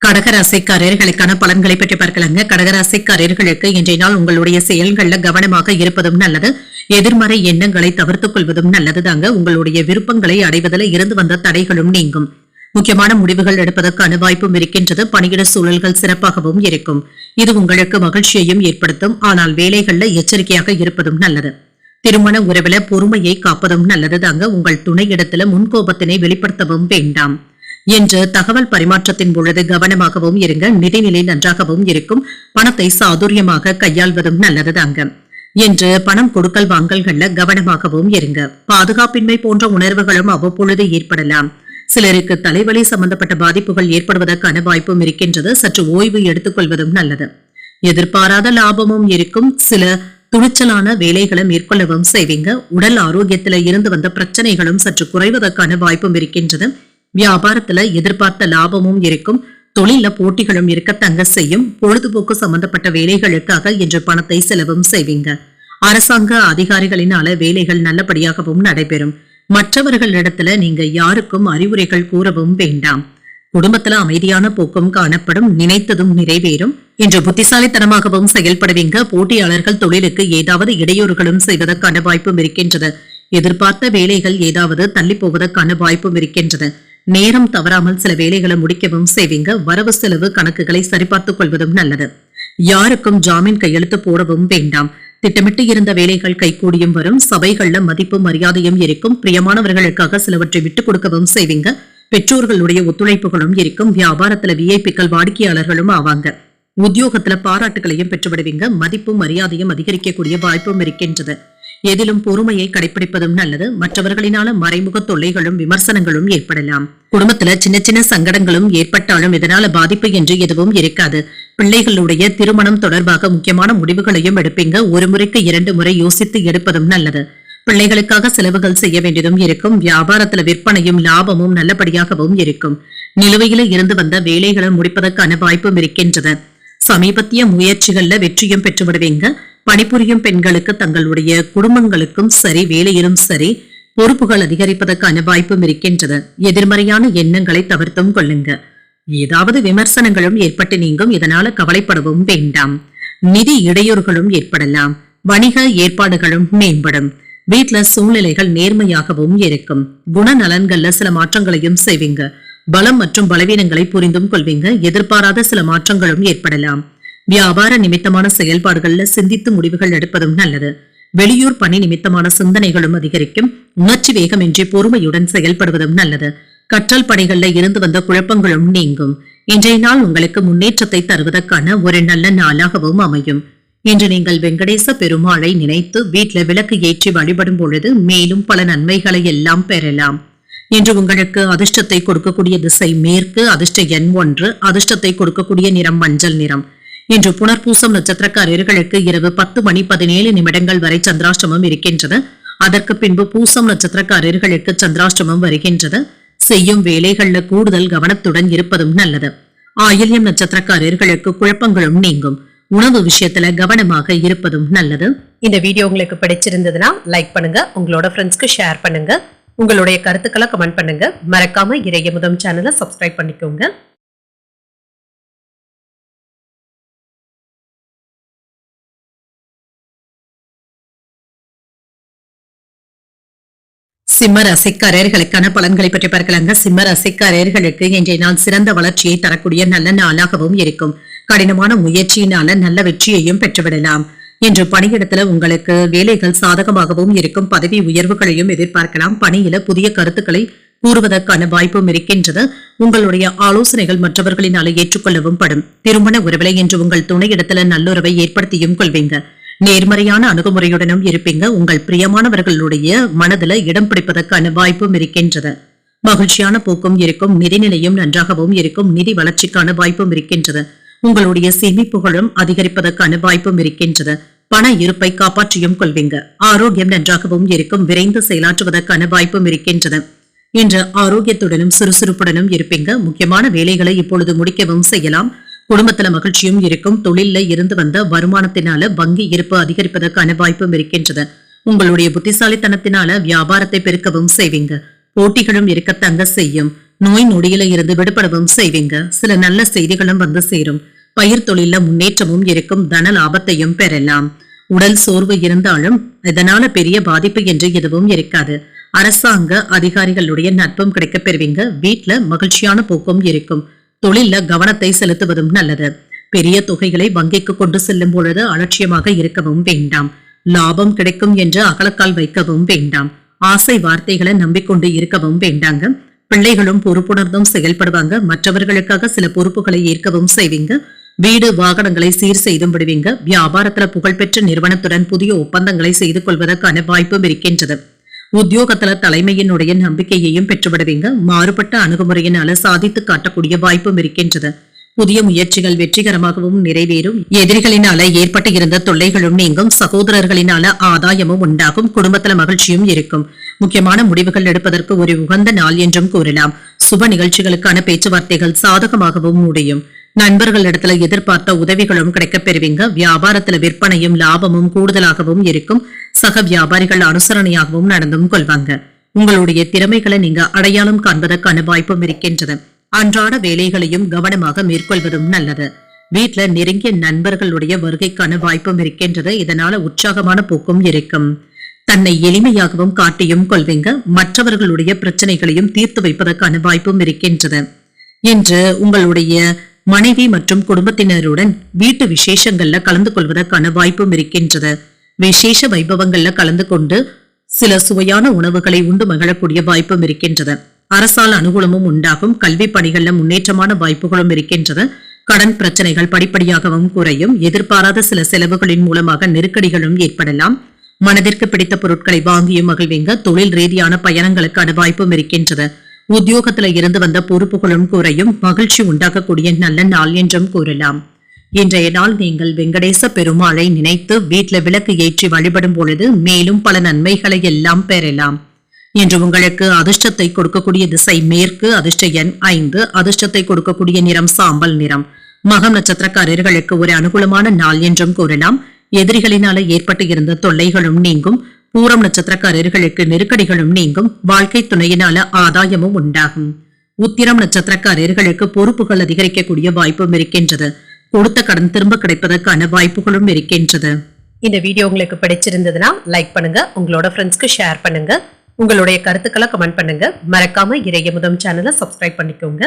A: கடகராசிக்காரர்களுக்கான பலன்களை பற்றி பார்க்கலாங்க. கடகராசிக்காரர்களுக்கு இன்றைய நாள் உங்களுடைய செயல்கள்ல கவனமாக இருப்பதும் நல்லது. எதிர்மறை எண்ணங்களை தவிர்த்துக் கொள்வதும் நல்லதுதாங்க. உங்களுடைய விருப்பங்களை அடைவதில் இருந்து வந்த தடைகளும் நீங்கும். முக்கியமான முடிவுகள் எடுப்பதற்கான வாய்ப்பும் இருக்கின்றது. பணியிட சூழல்கள் சிறப்பாகவும் இருக்கும். இது உங்களுக்கு மகிழ்ச்சியையும் ஏற்படுத்தும். ஆனால் வேலைகள்ல எச்சரிக்கையாக இருப்பதும் நல்லது. திருமண உறவில பொறுமையை காப்பதும் நல்லதுதாங்க. உங்கள் துணை இடத்துல முன்கோபத்தினை வெளிப்படுத்தவும் வேண்டாம். என்று தகவல் பரிமாற்றத்தின் பொழுது கவனமாகவும் இருங்க. நிதிநிலை நன்றாகவும் இருக்கும். பணத்தை சாதுரியமாக கையாள்வதும் நல்லதுதாங்க. என்று பணம் கொடுக்கல் வாங்கல்கள்ல கவனமாகவும் இருங்க. பாதுகாப்பின்மை போன்ற உணர்வுகளும் அவ்வப்பொழுது ஏற்படலாம். சிலருக்கு தலைவலி சம்பந்தப்பட்ட பாதிப்புகள் ஏற்படுவதற்கான வாய்ப்பும் இருக்கின்றது. சற்று ஓய்வு எடுத்துக் கொள்வதும் நல்லது. எதிர்பாராத லாபமும் இருக்கும். சில துணிச்சலான வேலைகளை மேற்கொள்ளவும் செய்வீங்க. உடல் ஆரோக்கியத்தில இருந்து வந்த பிரச்சனைகளும் சற்று குறைவதற்கான வாய்ப்பும் இருக்கின்றது. வியாபாரத்துல எதிர்பார்த்த லாபமும் இருக்கும். தொழில போட்டிகளும் இருக்கத்தங்க செய்யும். பொழுதுபோக்கு சம்பந்தப்பட்ட வேலைகளுக்காக இன்று பணத்தை செலவும் செய்வீங்க. அரசாங்க அதிகாரிகளினால வேலைகள் நல்லபடியாகவும் நடைபெறும். மற்றவர்களிடத்துல நீங்க யாருக்கும் அறிவுரைகள் கூறவும் வேண்டாம். குடும்பத்துல அமைதியான போக்கும் காணப்படும். நினைத்ததும் நிறைவேறும். இன்று புத்திசாலித்தனமாகவும் செயல்படுவீங்க. போட்டியாளர்கள் தொழிலுக்கு ஏதாவது இடையூறுகளும் செய்வதற்கான வாய்ப்பும் இருக்கின்றது. எதிர்பார்த்த வேலைகள் ஏதாவது தள்ளி போவதற்கான வாய்ப்பும் இருக்கின்றது. நேரம் தவறாமல் சில வேலைகளை முடிக்கவும் செய்வீங்க. வரவு செலவு கணக்குகளை சரிபார்த்துக் கொள்வதும் நல்லது. யாருக்கும் ஜாமீன் கையெழுத்து போடவும் வேண்டாம். திட்டமிட்டு இருந்த வேலைகள் கைகூடியும் வரும். சபைகள்ல மதிப்பும் மரியாதையும் இருக்கும். பிரியமானவர்களுக்காக சிலவற்றை விட்டுக் கொடுக்கவும் செய்வீங்க. பெற்றோர்களுடைய ஒத்துழைப்புகளும் இருக்கும். வியாபாரத்துல விஐபிக்கள் வாடிக்கையாளர்களும் ஆவாங்க. உத்தியோகத்துல பாராட்டுகளையும் பெற்றுவிடுவீங்க. மதிப்பும் மரியாதையும் அதிகரிக்கக்கூடிய வாய்ப்பும் இருக்கின்றது. எதிலும் பொறுமையை கடைபிடிப்பதும் நல்லது. மற்றவர்களினால மறைமுக தொல்லைகளும் விமர்சனங்களும் ஏற்படலாம். குடும்பத்துல சின்ன சின்ன சங்கடங்களும் ஏற்பட்டாலும் இதனால பாதிப்பு என்று எதுவும் இருக்காது. பிள்ளைகளுடைய திருமணம் தொடர்பாக முக்கியமான முடிவுகளையும் எடுப்பீங்க. ஒரு முறைக்கு 2 முறை யோசித்து எடுப்பதும் நல்லது. பிள்ளைகளுக்காக செலவுகள் செய்ய வேண்டியதும் இருக்கும். வியாபாரத்துல விற்பனையும் லாபமும் நல்லபடியாகவும் இருக்கும். நிலுவையில இருந்து வந்த வேலைகளை முடிப்பதற்கான வாய்ப்பும் இருக்கின்றது. சமீபத்திய முயற்சிகள்ல வெற்றியும் பெற்று விடுவீங்க. பணிபுரியும் பெண்களுக்கு தங்களுடைய குடும்பங்களுக்கும் சரி வேலையிலும் சரி பொறுப்புகள் அதிகரிப்பதற்கான வாய்ப்பும் இருக்கின்றது. எதிர்மறையான எண்ணங்களை தவிர்த்தும் கொள்ளுங்க. ஏதாவது விமர்சனங்களும் ஏற்பட்டு நீங்கும். இதனால கவலைப்படவும் வேண்டாம். நிதி இடையூறுகளும் ஏற்படலாம். வணிக ஏற்பாடுகளும் மேம்படும். வீட்டுல சூழ்நிலைகள் நேர்மையாகவும் இருக்கும். குணநலன்கள்ல சில மாற்றங்களையும் செய்வீங்க. பலம் மற்றும் பலவீனங்களை புரிந்தும் கொள்வீங்க. எதிர்பாராத சில மாற்றங்களும் ஏற்படலாம். வியாபார நிமித்தமான செயல்பாடுகள்ல சிந்தித்து முடிவுகள் எடுப்பதும் நல்லது. வெளியூர் பணி நிமித்தமான சிந்தனைகளும் அதிகரிக்கும். உணர்ச்சி வேகமின்றி பொறுமையுடன் செயல்படுவதும் நல்லது. கற்றல் பணிகள்ல இருந்து வந்த குழப்பங்களும் நீங்கும். இன்றைய நாள் உங்களுக்கு முன்னேற்றத்தை தருவதற்கான ஒரு நல்ல நாளாகவும் அமையும். இன்று நீங்கள் வெங்கடேச பெருமாளை நினைத்து வீட்டில் விளக்கு ஏற்றி வழிபடும் பொழுது மேலும் பல நன்மைகளை எல்லாம் பெறலாம். இன்று உங்களுக்கு அதிர்ஷ்டத்தை கொடுக்கக்கூடிய திசை மேற்கு. அதிர்ஷ்ட எண் 1. அதிர்ஷ்டத்தை கொடுக்கக்கூடிய நிறம் மஞ்சள் நிறம். இன்று புனர்பூசம் நட்சத்திரக்காரர்களுக்கு இரவு 10:17 வரை சந்திராஷ்டமம் இருக்கின்றது. அதற்கு பின்பு பூசம் நட்சத்திரக்காரர்களுக்கு சந்திராஷ்டமம் வருகின்றது. செய்யும் வேலைகள்ல கூடுதல் கவனத்துடன் இருப்பதும் நல்லது. ஆயில்யம் நட்சத்திரக்காரர்களுக்கு குழப்பங்களும் நீங்கும். உணவு விஷயத்துல கவனமாக இருப்பதும் நல்லது. இந்த வீடியோ உங்களுக்கு பிடிச்சிருந்ததுன்னா லைக் பண்ணுங்க. உங்களோட ஃப்ரெண்ட்ஸ்க்கு ஷேர் பண்ணுங்க. உங்களுடைய கருத்துக்களை கமெண்ட் பண்ணுங்க. மறக்காம இறையமுதம் சேனலை சப்ஸ்கிரைப் பண்ணிக்கோங்க. சிம்ம ராசிக்காரர்களுக்கான பலன்களை பற்றி பார்க்கலாங்க. சிம்ம ராசிக்காரர்களுக்கு இன்றைய நாள் சிறந்த வளர்ச்சியை தரக்கூடிய நல்ல நாளாகவும் இருக்கும். கடினமான முயற்சியினால நல்ல வெற்றியையும் பெற்றுவிடலாம். இன்று பணியிடத்துல உங்களுக்கு வேலைகள் சாதகமாகவும் இருக்கும். பதவி உயர்வுகளையும் எதிர்பார்க்கலாம். பணியில புதிய கருத்துக்களை கூறுவதற்கான வாய்ப்பும் இருக்கின்றது. உங்களுடைய ஆலோசனைகள் மற்றவர்களினால ஏற்றுக்கொள்ளவும் படும். திருமண உறவுகளை இன்று உங்கள் துணையிடத்துல நல்லுறவை ஏற்படுத்தியும் கொள்வீங்க. நேர்மறையான அணுகுமுறையுடனும் இருப்பீங்க. உங்கள் பிரியமானவர்களுடைய மனதில இடம் பிடிப்பதற்கான வாய்ப்பும் இருக்கின்றது. மகிழ்ச்சியான போக்கும் இருக்கும். நிதிநிலையும் நன்றாகவும் இருக்கும். நிதி வளர்ச்சிக்கான வாய்ப்பும் இருக்கின்றது. உங்களுடைய சேமிப்புகளும் அதிகரிப்பதற்கான வாய்ப்பும் இருக்கின்றது. பண இருப்பை காப்பாற்றியும் கொள்வீங்க. ஆரோக்கியம் நன்றாகவும் இருக்கும். விரைந்து செயலாற்றுவதற்கான வாய்ப்பும் இருக்கின்றது. இன்று ஆரோக்கியத்துடனும் சுறுசுறுப்புடனும் இருப்பீங்க. முக்கியமான வேலைகளை இப்பொழுது முடிக்கவும் செய்யலாம். குடும்பத்துல மகிழ்ச்சியும் இருக்கும். தொழில இருந்து வந்த வருமானத்தினால வங்கி இருப்பு அதிகரிப்பதற்கான வாய்ப்பும் இருக்கின்றது. உங்களுடைய புத்திசாலித்தனத்தினால வியாபாரத்தை பெருக்கவும் செய்வீங்க. போட்டிகளும் இருக்கத்தங்க செய்யும். நோய் நொடியில இருந்து விடுபடவும் செய்வீங்க. சில நல்ல செய்திகளும் வந்து சேரும். பயிர் தொழில முன்னேற்றமும் இருக்கும். தன லாபத்தையும் பெறலாம். உடல் சோர்வு இருந்தாலும் இதனால பெரிய பாதிப்பு என்று எதுவும் இருக்காது. அரசாங்க அதிகாரிகளுடைய நட்பும் கிடைக்கப் பெறுவீங்க. வீட்டுல மகிழ்ச்சியான போக்கும் இருக்கும். தொழில கவனத்தை செலுத்துவதும் நல்லது. பெரிய தொகைகளை வங்கிக்கு கொண்டு செல்லும் பொழுது அலட்சியமாக இருக்கவும் வேண்டாம். லாபம் கிடைக்கும் என்று அகலக்கால் வைக்கவும் வேண்டாம். ஆசை வார்த்தைகளை நம்பிக்கொண்டு இருக்கவும் வேண்டாங்க. பிள்ளைகளும் பொறுப்புணர்ந்தும் செயல்படுவாங்க. மற்றவர்களுக்காக சில பொறுப்புகளை ஏற்கவும் செய்வீங்க. வீடு வாகனங்களை சீர் செய்தும் விடுவீங்க. வியாபாரத்துல புகழ்பெற்ற நிறுவனத்துடன் புதிய ஒப்பந்தங்களை செய்து கொள்வதற்கான வாய்ப்பும் இருக்கின்றது. உத்தியோகத்துல தலைமையினுடைய நம்பிக்கையையும் பெற்றுவிடுவீங்க. மாறுபட்ட அணுகுமுறையினால சாதித்து காட்டக்கூடிய வாய்ப்பும் இருக்கின்றது. புதிய முயற்சிகள் வெற்றிகரமாகவும் நிறைவேறும். எதிரிகளினால ஏற்பட்டு இருந்த தொல்லைகளும் நீங்கும். சகோதரர்களினால ஆதாயமும் உண்டாகும். குடும்பத்துல மகிழ்ச்சியும் இருக்கும். முக்கியமான முடிவுகள் எடுப்பதற்கு ஒரு உகந்த நாள் என்றும் கூறலாம். சுப நிகழ்ச்சிகளுக்கான பேச்சுவார்த்தைகள் சாதகமாகவும் முடியும். நண்பர்களிடத்துல எதிர்பார்த்த உதவிகளும் கிடைக்கப் பெறுவீங்க. வியாபாரத்துல விற்பனையும் லாபமும் கூடுதலாகவும் இருக்கும். சக வியாபாரிகள் அனுசரணையாகவும் நடந்தும் கொள்வாங்க. உங்களுடைய திறமைகளை நீங்க அடையாளம் காண்பதற்கான வாய்ப்பும் இருக்கின்றது. அன்றாட வேலைகளையும் கவனமாக மேற்கொள்வதும் நல்லது. வீட்டுல நெருங்கிய நண்பர்களுடைய வருகைக்கான வாய்ப்பும் இருக்கின்றது. இதனால உற்சாகமான போக்கும் இருக்கும். தன்னை எளிமையாகவும் காட்டியும் கொள்வீங்க. மற்றவர்களுடைய பிரச்சனைகளையும் தீர்த்து வைப்பதற்கான வாய்ப்பும் இருக்கின்றது. இன்று உங்களுடைய மனைவி மற்றும் குடும்பத்தினருடன் வீட்டு விசேஷங்கள்ல கலந்து கொள்வதற்கான வாய்ப்பும் இருக்கின்றது. விசேஷ வைபவங்கள்ல கலந்து கொண்டு சில சுவையான உணவுகளை உண்டு மகிழக்கூடிய வாய்ப்பும் இருக்கின்றது. அரசால் அனுகூலமும் உண்டாகும். கல்வி பணிகள்ல முன்னேற்றமான வாய்ப்புகளும் இருக்கின்றது. கடன் பிரச்சனைகள் படிப்படியாகவும் குறையும். எதிர்பாராத சில செலவுகளின் மூலமாக நெருக்கடிகளும் ஏற்படலாம். மனதிற்கு பிடித்த பொருட்களை வாங்கியும் மகிழ்வீங்க. தொழில் ரீதியான பயணங்களுக்கான வாய்ப்பும் இருக்கின்றது. உத்தியோகத்துல இருந்து வந்த பொறுப்புகளும் குறையும். மகிழ்ச்சி உண்டாக்கக்கூடிய நல்ல நாள் என்றும் கூறலாம். இன்றைய நாள் நீங்கள் வெங்கடேச பெருமாளை நினைத்து வீட்டுல விளக்கு ஏற்றி வழிபடும் பொழுது மேலும் பல நன்மைகளை எல்லாம் பெறலாம். இன்று உங்களுக்கு அதிர்ஷ்டத்தை கொடுக்கக்கூடிய திசை மேற்கு. அதிர்ஷ்ட எண் 5. அதிர்ஷ்டத்தை கொடுக்கக்கூடிய நிறம் சாம்பல் நிறம். மகம் நட்சத்திரக்காரர்களுக்கு ஒரு அனுகூலமான நாள் என்றும் கூறலாம். எதிரிகளினால ஏற்பட்டு இருந்த தொல்லைகளும் நீங்கும். பூரம் நட்சத்திரக்காரர்களுக்கு நெருக்கடிகளும் நீங்கும். வாழ்க்கை துணையினால ஆதாயமும் உண்டாகும். உத்திரம் நட்சத்திரக்காரர்களுக்கு பொறுப்புகள் அதிகரிக்கக்கூடிய வாய்ப்பும் இருக்கின்றது. கொடுத்த கடன் திரும்ப கிடைப்பதற்கான வாய்ப்புகளும் இருக்கின்றது. இந்த வீடியோ உங்களுக்கு பிடிச்சிருந்ததுன்னா லைக் பண்ணுங்க. உங்களோட ஃப்ரெண்ட்ஸ்க்கு ஷேர் பண்ணுங்க. உங்களுடைய கருத்துக்களை கமெண்ட் பண்ணுங்க. மறக்காம இறையமுதம் சேனலை சப்ஸ்கிரைப் பண்ணிக்கோங்க.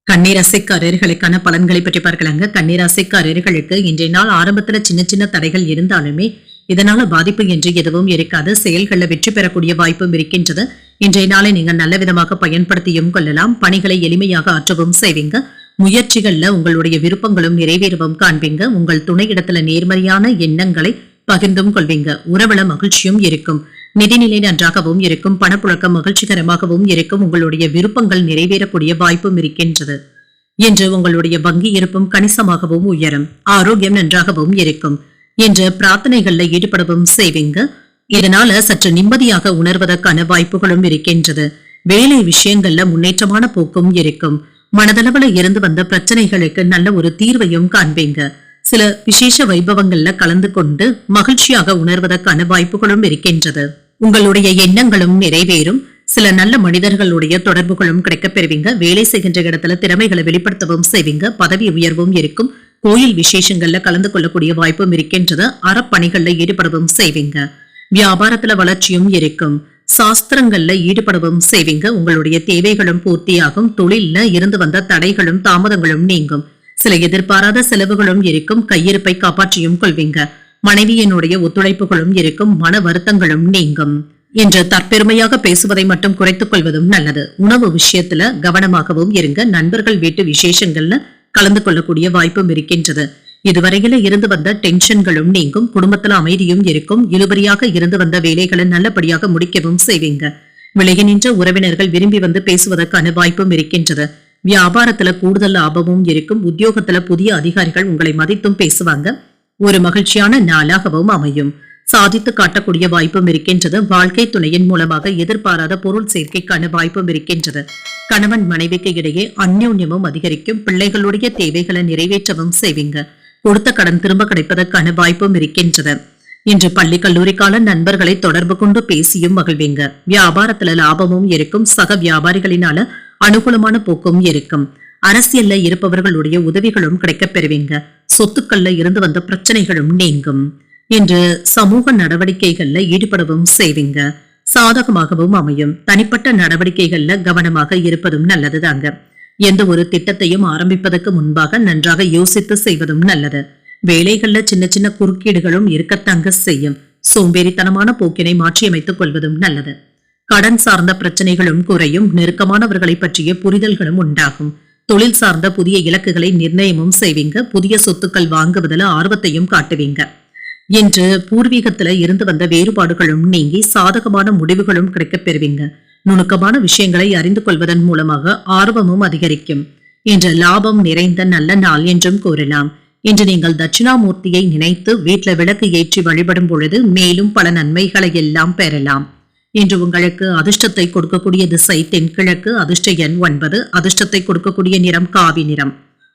A: கன்னிராசிக்காரர்களுக்கான பலன்களை பற்றி பார்க்கலாங்க. கன்னிராசிக்காரர்களுக்கு இன்றைய நாள் ஆரம்பத்துல சின்ன சின்ன தடைகள் இருந்தாலுமே இதனால பாதிப்பு என்று எதுவும் இருக்காது. செயல்கள்ல வெற்றி பெறக்கூடிய வாய்ப்பும் இருக்கின்றது. இன்றைய நாளை நீங்க நல்ல விதமாக பயன்படுத்தியும் கொள்ளலாம். பணிகளை எளிமையாக ஆற்றவும் செய்வீங்க. முயற்சிகள்ல உங்களுடைய விருப்பங்களும் நிறைவேறவும் காண்பீங்க. உங்கள் துணையிடத்துல நேர்மறையான எண்ணங்களை பகிர்ந்தும் கொள்வீங்க. உறவுல மகிழ்ச்சியும் இருக்கும். நிதிநிலை நன்றாகவும் இருக்கும். பணப்புழக்கம் மகிழ்ச்சிகரமாகவும் இருக்கும். உங்களுடைய விருப்பங்கள் நிறைவேறக்கூடிய வாய்ப்பும் இருக்கின்றது. இன்று உங்களுடைய வங்கி இருப்பும் கணிசமாகவும் உயரும். ஆரோக்கியம் நன்றாகவும் இருக்கும். இன்று பிரார்த்தனைகள்ல ஈடுபடவும் செய்வீங்க. இதனால சற்று நிம்மதியாக உணர்வதற்கான வாய்ப்புகளும் இருக்கின்றது. வேலை விஷயங்கள்ல முன்னேற்றமான போக்கும் இருக்கும். மனதளவுல இருந்து வந்த பிரச்சனைகளுக்கு நல்ல ஒரு தீர்வையும் காண்பீங்க. சில விசேஷ வைபவங்கள்ல கலந்து கொண்டு மகிழ்ச்சியாக உணர்வதற்கான வாய்ப்புகளும் இருக்கின்றது. உங்களுடைய எண்ணங்களும் நிறைவேறும். சில நல்ல மனிதர்களுடைய தொடர்புகளும் கிடைக்கப் பெறுவீங்க. வேலை செய்கின்ற இடத்துல திறமைகளை வெளிப்படுத்தவும் செய்வீங்க. பதவி உயர்வும் இருக்கும். கோயில் விசேஷங்கள்ல கலந்து கொள்ளக்கூடிய வாய்ப்பும் இருக்கின்றது. அறப்பணிகள்ல ஈடுபடவும் செய்வீங்க. வியாபாரத்துல வளர்ச்சியும் இருக்கும். சாஸ்திரங்கள்ல ஈடுபடவும் செய்வீங்க. உங்களுடைய தேவைகளும் பூர்த்தியாகும். தொழில்ல இருந்து வந்த தடைகளும் தாமதங்களும் நீங்கும். சில எதிர்பாராத செலவுகளும் இருக்கும். கையிருப்பை காப்பாற்றியும் கொள்வீங்க. மனைவியினுடைய ஒத்துழைப்புகளும் இருக்கும். மன வருத்தங்களும் நீங்கும். என்று தற்பெருமையாக பேசுவதை மட்டும் குறைத்துக் கொள்வதும் நல்லது. உணவு விஷயத்துல கவனமாகவும் இருங்க. நண்பர்கள் வீட்டு விசேஷங்கள்ல கலந்து கொள்ளக்கூடிய வாய்ப்பும் இருக்கின்றது. இதுவரையில இருந்து வந்த டென்ஷன்களும் நீங்கும். குடும்பத்துல அமைதியும் இருக்கும். இழுபறியாக இருந்து வந்த வேலைகளை நல்லபடியாக முடிக்கவும் செய்வீங்க. விலகி நின்ற உறவினர்கள் விரும்பி வந்து பேசுவதற்கான வாய்ப்பும் இருக்கின்றது. வியாபாரத்துல கூடுதல் லாபமும் இருக்கும். உத்தியோகத்துல புதிய அதிகாரிகள் உங்களை மதித்தும் பேசுவாங்க. ஒரு மகிழ்ச்சியான நாளாகவும் அமையும். சாதித்து காட்டக்கூடிய வாய்ப்பும் இருக்கின்றது. வாழ்க்கை துணையின் மூலமாக எதிர்பாராத பொருள் சேர்க்கைக்கான வாய்ப்பும் இருக்கின்றது. கணவன் மனைவிக்கு இடையே அந்யோன்யமும் அதிகரிக்கும். பிள்ளைகளுடைய தேவைகளை நிறைவேற்றவும் செய்வீங்க. கொடுத்த கடன் திரும்ப கிடைப்பதற்கான வாய்ப்பும் இருக்கின்றது. இன்று பள்ளி கல்லூரி கால நண்பர்களை தொடர்பு கொண்டு பேசியும் மகிழ்வீங்க. வியாபாரத்துல லாபமும் இருக்கும். சக வியாபாரிகளினால அனுகூலமான போக்கும் இருக்கும். அரசியல்ல இருப்பவர்களுடைய உதவிகளும் கிடைக்கப் பெறுவீங்க. சொத்துக்கள்ல இருந்து வந்த பிரச்சனைகளும் நீங்கும். இன்று சமூக நடவடிக்கைகள்ல ஈடுபடவும் செய்வீங்க. சாதகமாகவும் அமையும். தனிப்பட்ட நடவடிக்கைகள்ல கவனமாக இருப்பதும் நல்லதுதாங்க. எந்த ஒரு திட்டத்தையும் ஆரம்பிப்பதற்கு முன்பாக நன்றாக யோசித்து செய்வதும் நல்லது. வேலைகள்ல சின்ன சின்ன குறுக்கீடுகளும் இருக்கத்தாங்க செய்யும். சோம்பேறித்தனமான போக்கினை மாற்றியமைத்துக் கொள்வதும் நல்லது. கடன் சார்ந்த பிரச்சனைகளும் குறையும். நெருக்கமானவர்களை பற்றிய புரிதல்களும் உண்டாகும். தொழில் சார்ந்த புதிய இலக்குகளை நிர்ணயமும் செய்வீங்க. புதிய சொத்துக்கள் வாங்குவதில் ஆர்வத்தையும் காட்டுவீங்க. இன்று பூர்வீகத்துல இருந்து வந்த வேறுபாடுகளும் நீங்கி சாதகமான முடிவுகளும் கிடைக்கப் பெறுவீங்க. நுணுக்கமான விஷயங்களை அறிந்து கொள்வதன் மூலமாக ஆர்வமும் அதிகரிக்கும். இன்று லாபம் நிறைந்த நல்ல நாள் என்றும் கூறலாம். இன்று நீங்கள் தட்சிணாமூர்த்தியை நினைத்து வீட்டில் விளக்கு ஏற்றி வழிபடும் பொழுது மேலும் பல நன்மைகளை எல்லாம் பெறலாம். இன்று உங்களுக்கு அதிர்ஷ்டத்தை கொடுக்கக்கூடிய திசை தென்கிழக்கு. அதிர்ஷ்ட எண் 9. அதிர்ஷ்டத்தை கொடுக்கக்கூடிய நிறம் காவி நிறம்.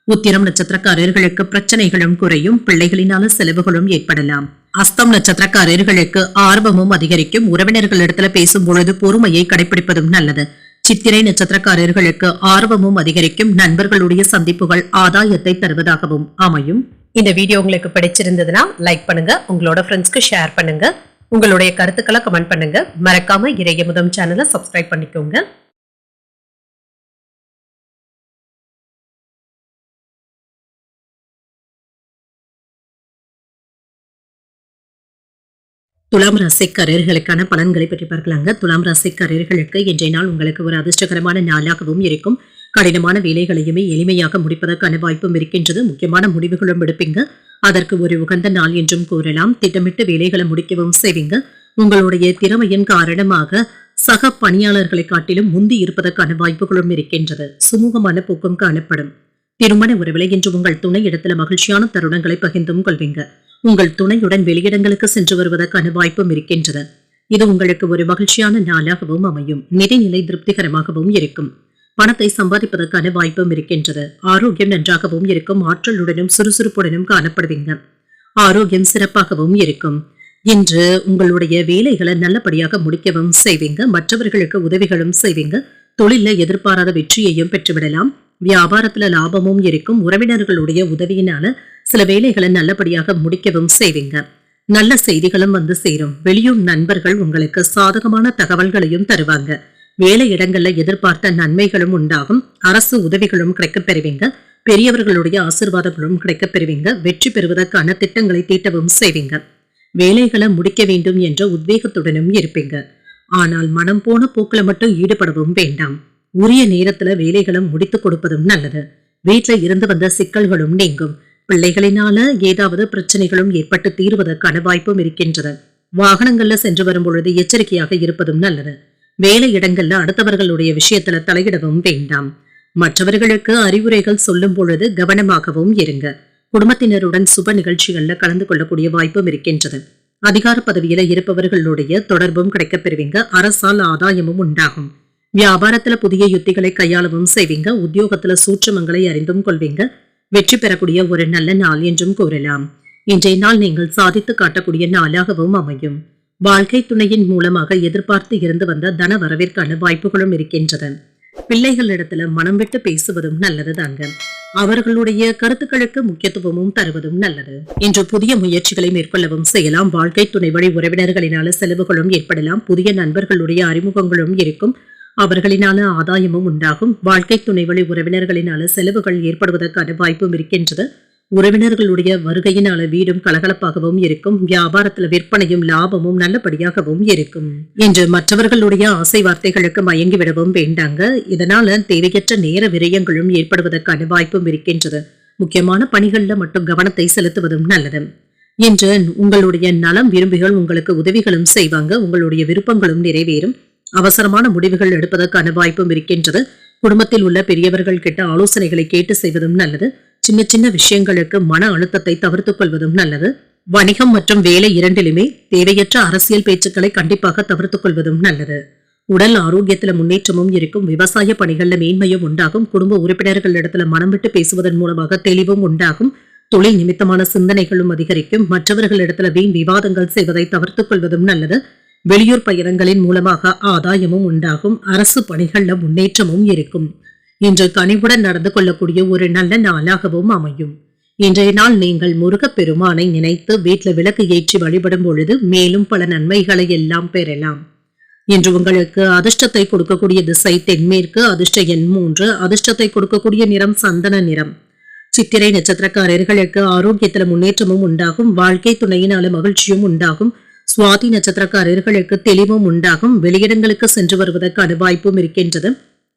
A: உத்திரம் நட்சத்திரக்காரர்களுக்கு பிரச்சனைகளும் குறையும். பிள்ளைகளினால செலவுகளும் ஏற்படலாம். அஸ்தம் நட்சத்திரக்காரர்களுக்கு ஆர்வமும் அதிகரிக்கும். உறவினர்களிடத்துல பேசும் பொழுது பொறுமையை கடைபிடிப்பதும் நல்லது. சித்திரை நட்சத்திரக்காரர்களுக்கு ஆர்வமும் அதிகரிக்கும். நண்பர்களுடைய சந்திப்புகள் ஆதாயத்தை தருவதாகவும் அமையும். இந்த வீடியோ உங்களுக்கு பிடிச்சிருந்ததுன்னா லைக் பண்ணுங்க. உங்களோட ஃப்ரெண்ட்ஸ்க்கு ஷேர் பண்ணுங்க. உங்களுடைய கருத்துக்களை கமெண்ட் பண்ணுங்க. மறக்காம இறையமுதம் சேனலை சப்ஸ்கிரைப் பண்ணிக்கோங்க. துலாம் ராசிக்காரர்களுக்கான பலன்களை பற்றி பார்க்கலாங்க. துலாம் ராசிக்காரர்களுக்கு இன்றைய நாள் உங்களுக்கு ஒரு அதிர்ஷ்டகரமான நாளாகவும் இருக்கும். கடினமான வேலைகளையுமே எளிமையாக முடிப்பதற்கான வாய்ப்பும் இருக்கின்றது. முக்கியமான முடிவுகளும் எடுப்பீங்க. அதற்கு ஒரு உகந்த நாள் என்றும் கூறலாம். திட்டமிட்டு வேலைகளை முடிக்கவும் செய்வீங்க. உங்களுடைய திறமையின் காரணமாக சக பணியாளர்களை காட்டிலும் முந்தி இருப்பதற்கான வாய்ப்புகளும் இருக்கின்றது. சுமூகமான போக்கும் காணப்படும். திருமண உறவுகளை இன்று உங்கள் துணை இடத்துல மகிழ்ச்சியான தருணங்களை பகிர்ந்தும் கொள்வீங்க. உங்கள் துணையுடன் வெளியிடங்களுக்கு சென்று வருவதற்கான வாய்ப்பும் இருக்கின்றது. இது உங்களுக்கு ஒரு மகிழ்ச்சியான நாளாகவும் அமையும். நிதிநிலை திருப்திகரமாகவும் இருக்கும். பணத்தை சம்பாதிப்பதற்கான வாய்ப்பும் இருக்கின்றது. ஆரோக்கியம் நன்றாகவும் இருக்கும். ஆற்றலுடனும் சுறுசுறுப்புடனும் காணப்படுவீங்க. ஆரோக்கியம் சிறப்பாகவும் இருக்கும். இன்று உங்களுடைய வேலைகளை நல்லபடியாக முடிக்கவும் செய்வீங்க. மற்றவர்களுக்கு உதவிகளும் செய்வீங்க. தொழில எதிர்பாராத வெற்றியையும் பெற்றுவிடலாம். வியாபாரத்துல லாபமும் இருக்கும். உறவினர்களுடைய உதவியினால சில வேலைகளை நல்லபடியாக முடிக்கவும் செய்வீங்க. நல்ல செய்திகளும் வந்து சேரும். வெளியூர் நண்பர்கள் உங்களுக்கு சாதகமான தகவல்களையும் தருவாங்க. வேலை இடங்கள்ல எதிர்பார்த்த நன்மைகளும் உண்டாகும். அரசு உதவிகளும் கிடைக்கப் பெறுவீங்க. பெரியவர்களுடைய ஆசீர்வாதங்களும் கிடைக்கப் பெறுவீங்க. வெற்றி பெறுவதற்கான திட்டங்களை தீட்டவும் செய்வீங்க. வேலைகளை முடிக்க வேண்டும் என்ற உத்வேகத்துடனும் இருப்பீங்க. ஆனால் மனம் போன போக்குல மட்டும் ஈடுபடவும் வேண்டாம். உரிய நேரத்துல வேலைகளை முடித்துக் கொடுப்பதும் நல்லது. வீட்டுல இருந்து வந்த சிக்கல்களும் நீங்கும். பிள்ளைகளினால ஏதாவது பிரச்சனைகளும் ஏற்பட்டு தீர்வதற்கான வாய்ப்பும் இருக்கின்றது. வாகனங்கள்ல சென்று வரும் பொழுது எச்சரிக்கையாக இருப்பதும் நல்லது. வேலை இடங்கள்ல அடுத்தவர்களுடைய விஷயத்துல தலையிடவும் வேண்டாம். மற்றவர்களுக்கு அறிவுரைகள் சொல்லும் பொழுது கவனமாகவும் இருங்க. குடும்பத்தினருடன் சுப நிகழ்ச்சிகள்ல கலந்து கொள்ளக்கூடிய வாய்ப்பும் இருக்கின்றது. அதிகார பதவியில இருப்பவர்களுடைய தொடர்பும் கிடைக்கப் பெறுவீங்க. அரசால் ஆதாயமும் உண்டாகும். வியாபாரத்துல புதிய யுத்திகளை கையாளவும் செய்வீங்க. உத்தியோகத்துல சூட்சமங்களை அறிந்தும் கொள்வீங்க. வெற்றி பெறக்கூடிய ஒரு நல்ல நாள் என்றும் கூறலாம். இன்றைய நாள் நீங்கள் சாதித்து காட்டக்கூடிய நாளாகவும் அமையும். வாழ்க்கை துணையின் மூலமாக எதிர்பார்த்து இருந்து வந்த தன வரவிற்கான வாய்ப்புகளும் இருக்கின்றது. பிள்ளைகளிடத்துல மனம் விட்டு பேசுவதும் நல்லது தாங்க. அவர்களுடைய கருத்துக்களுக்கு முக்கியத்துவமும் தருவதும் நல்லது. இன்று புதிய முயற்சிகளை மேற்கொள்ளவும் செய்யலாம். வாழ்க்கை துணை வழி உறவினர்களினால செலவுகளும் ஏற்படலாம். புதிய நண்பர்களுடைய அறிமுகங்களும் இருக்கும். அவர்களினால ஆதாயமும் உண்டாகும். வாழ்க்கை துணை வழி உறவினர்களினால செலவுகள் ஏற்படுவதற்கான வாய்ப்பும் இருக்கின்றது. உறவினர்களுடைய வருகையினால வீடும் கலகலப்பாகவும் இருக்கும். வியாபாரத்துல விற்பனையும் லாபமும் நல்லபடியாகவும் இருக்கும். இன்று மற்றவர்களுடைய ஆசை வார்த்தைகளுக்கு மயங்கிவிடவும் வேண்டாங்க. இதனால தேவையற்ற நேர விரயங்களும் ஏற்படுவதற்கான வாய்ப்பும் இருக்கின்றது. முக்கியமான பணிகள்ல மட்டும் கவனத்தை செலுத்துவதும் நல்லது. இன்று உங்களுடைய நலம் விரும்பிகள் உங்களுக்கு உதவிகளும் செய்வாங்க. உங்களுடைய விருப்பங்களும் நிறைவேறும். அவசரமான முடிவுகள் எடுப்பதற்கான வாய்ப்பும் இருக்கின்றது. குடும்பத்தில் உள்ள பெரியவர்கள் கிட்ட ஆலோசனைகளை கேட்டு செய்வதும் நல்லது. சின்ன சின்ன விஷயங்களுக்கு மன அழுத்தத்தை தவிர்த்துக் கொள்வதும் நல்லது. வணிகம் மற்றும் வேலை இரண்டிலுமே தேவையற்ற அரசியல் பேச்சுக்களை கண்டிப்பாக தவிர்த்துக் கொள்வதும் நல்லது. உடல் ஆரோக்கியத்துல முன்னேற்றமும் இருக்கும். விவசாய பணிகள்ல மேன்மையும் உண்டாகும். குடும்ப உறுப்பினர்களிடத்துல மனம் விட்டு பேசுவதன் மூலமாக தெளிவும் உண்டாகும். தொழில் நிமித்தமான சிந்தனைகளும் அதிகரிக்கும். மற்றவர்களிடத்துல வீண் விவாதங்கள் செய்வதை தவிர்த்துக் கொள்வதும் நல்லது. வெளியூர் பயணங்களின் மூலமாக ஆதாயமும் உண்டாகும். அரசு பணிகள்ல முன்னேற்றமும் இருக்கும். இன்று கனிவுடன் நடந்து கொள்ளக்கூடிய ஒரு நல்ல நாளாகவும் அமையும். இன்றைய நாள் நீங்கள் முருகப்பெருமானை நினைத்து வீட்டுல விளக்கு ஏற்றி வழிபடும் பொழுது மேலும் பல நன்மைகளை எல்லாம் பெறலாம். இன்று உங்களுக்கு அதிர்ஷ்டத்தை கொடுக்கக்கூடிய திசை தென்மேற்கு. அதிர்ஷ்ட எண் 3. அதிர்ஷ்டத்தை கொடுக்கக்கூடிய நிறம் சந்தன நிறம். சித்திரை நட்சத்திரக்காரர்களுக்கு ஆரோக்கியத்துல முன்னேற்றமும் உண்டாகும். வாழ்க்கை துணையினால மகிழ்ச்சியும் உண்டாகும். சுவாதி நட்சத்திரக்காரர்களுக்கு தெளிவும் உண்டாகும். வெளியிடங்களுக்கு சென்று வருவதற்கான வாய்ப்பும் இருக்கின்றது.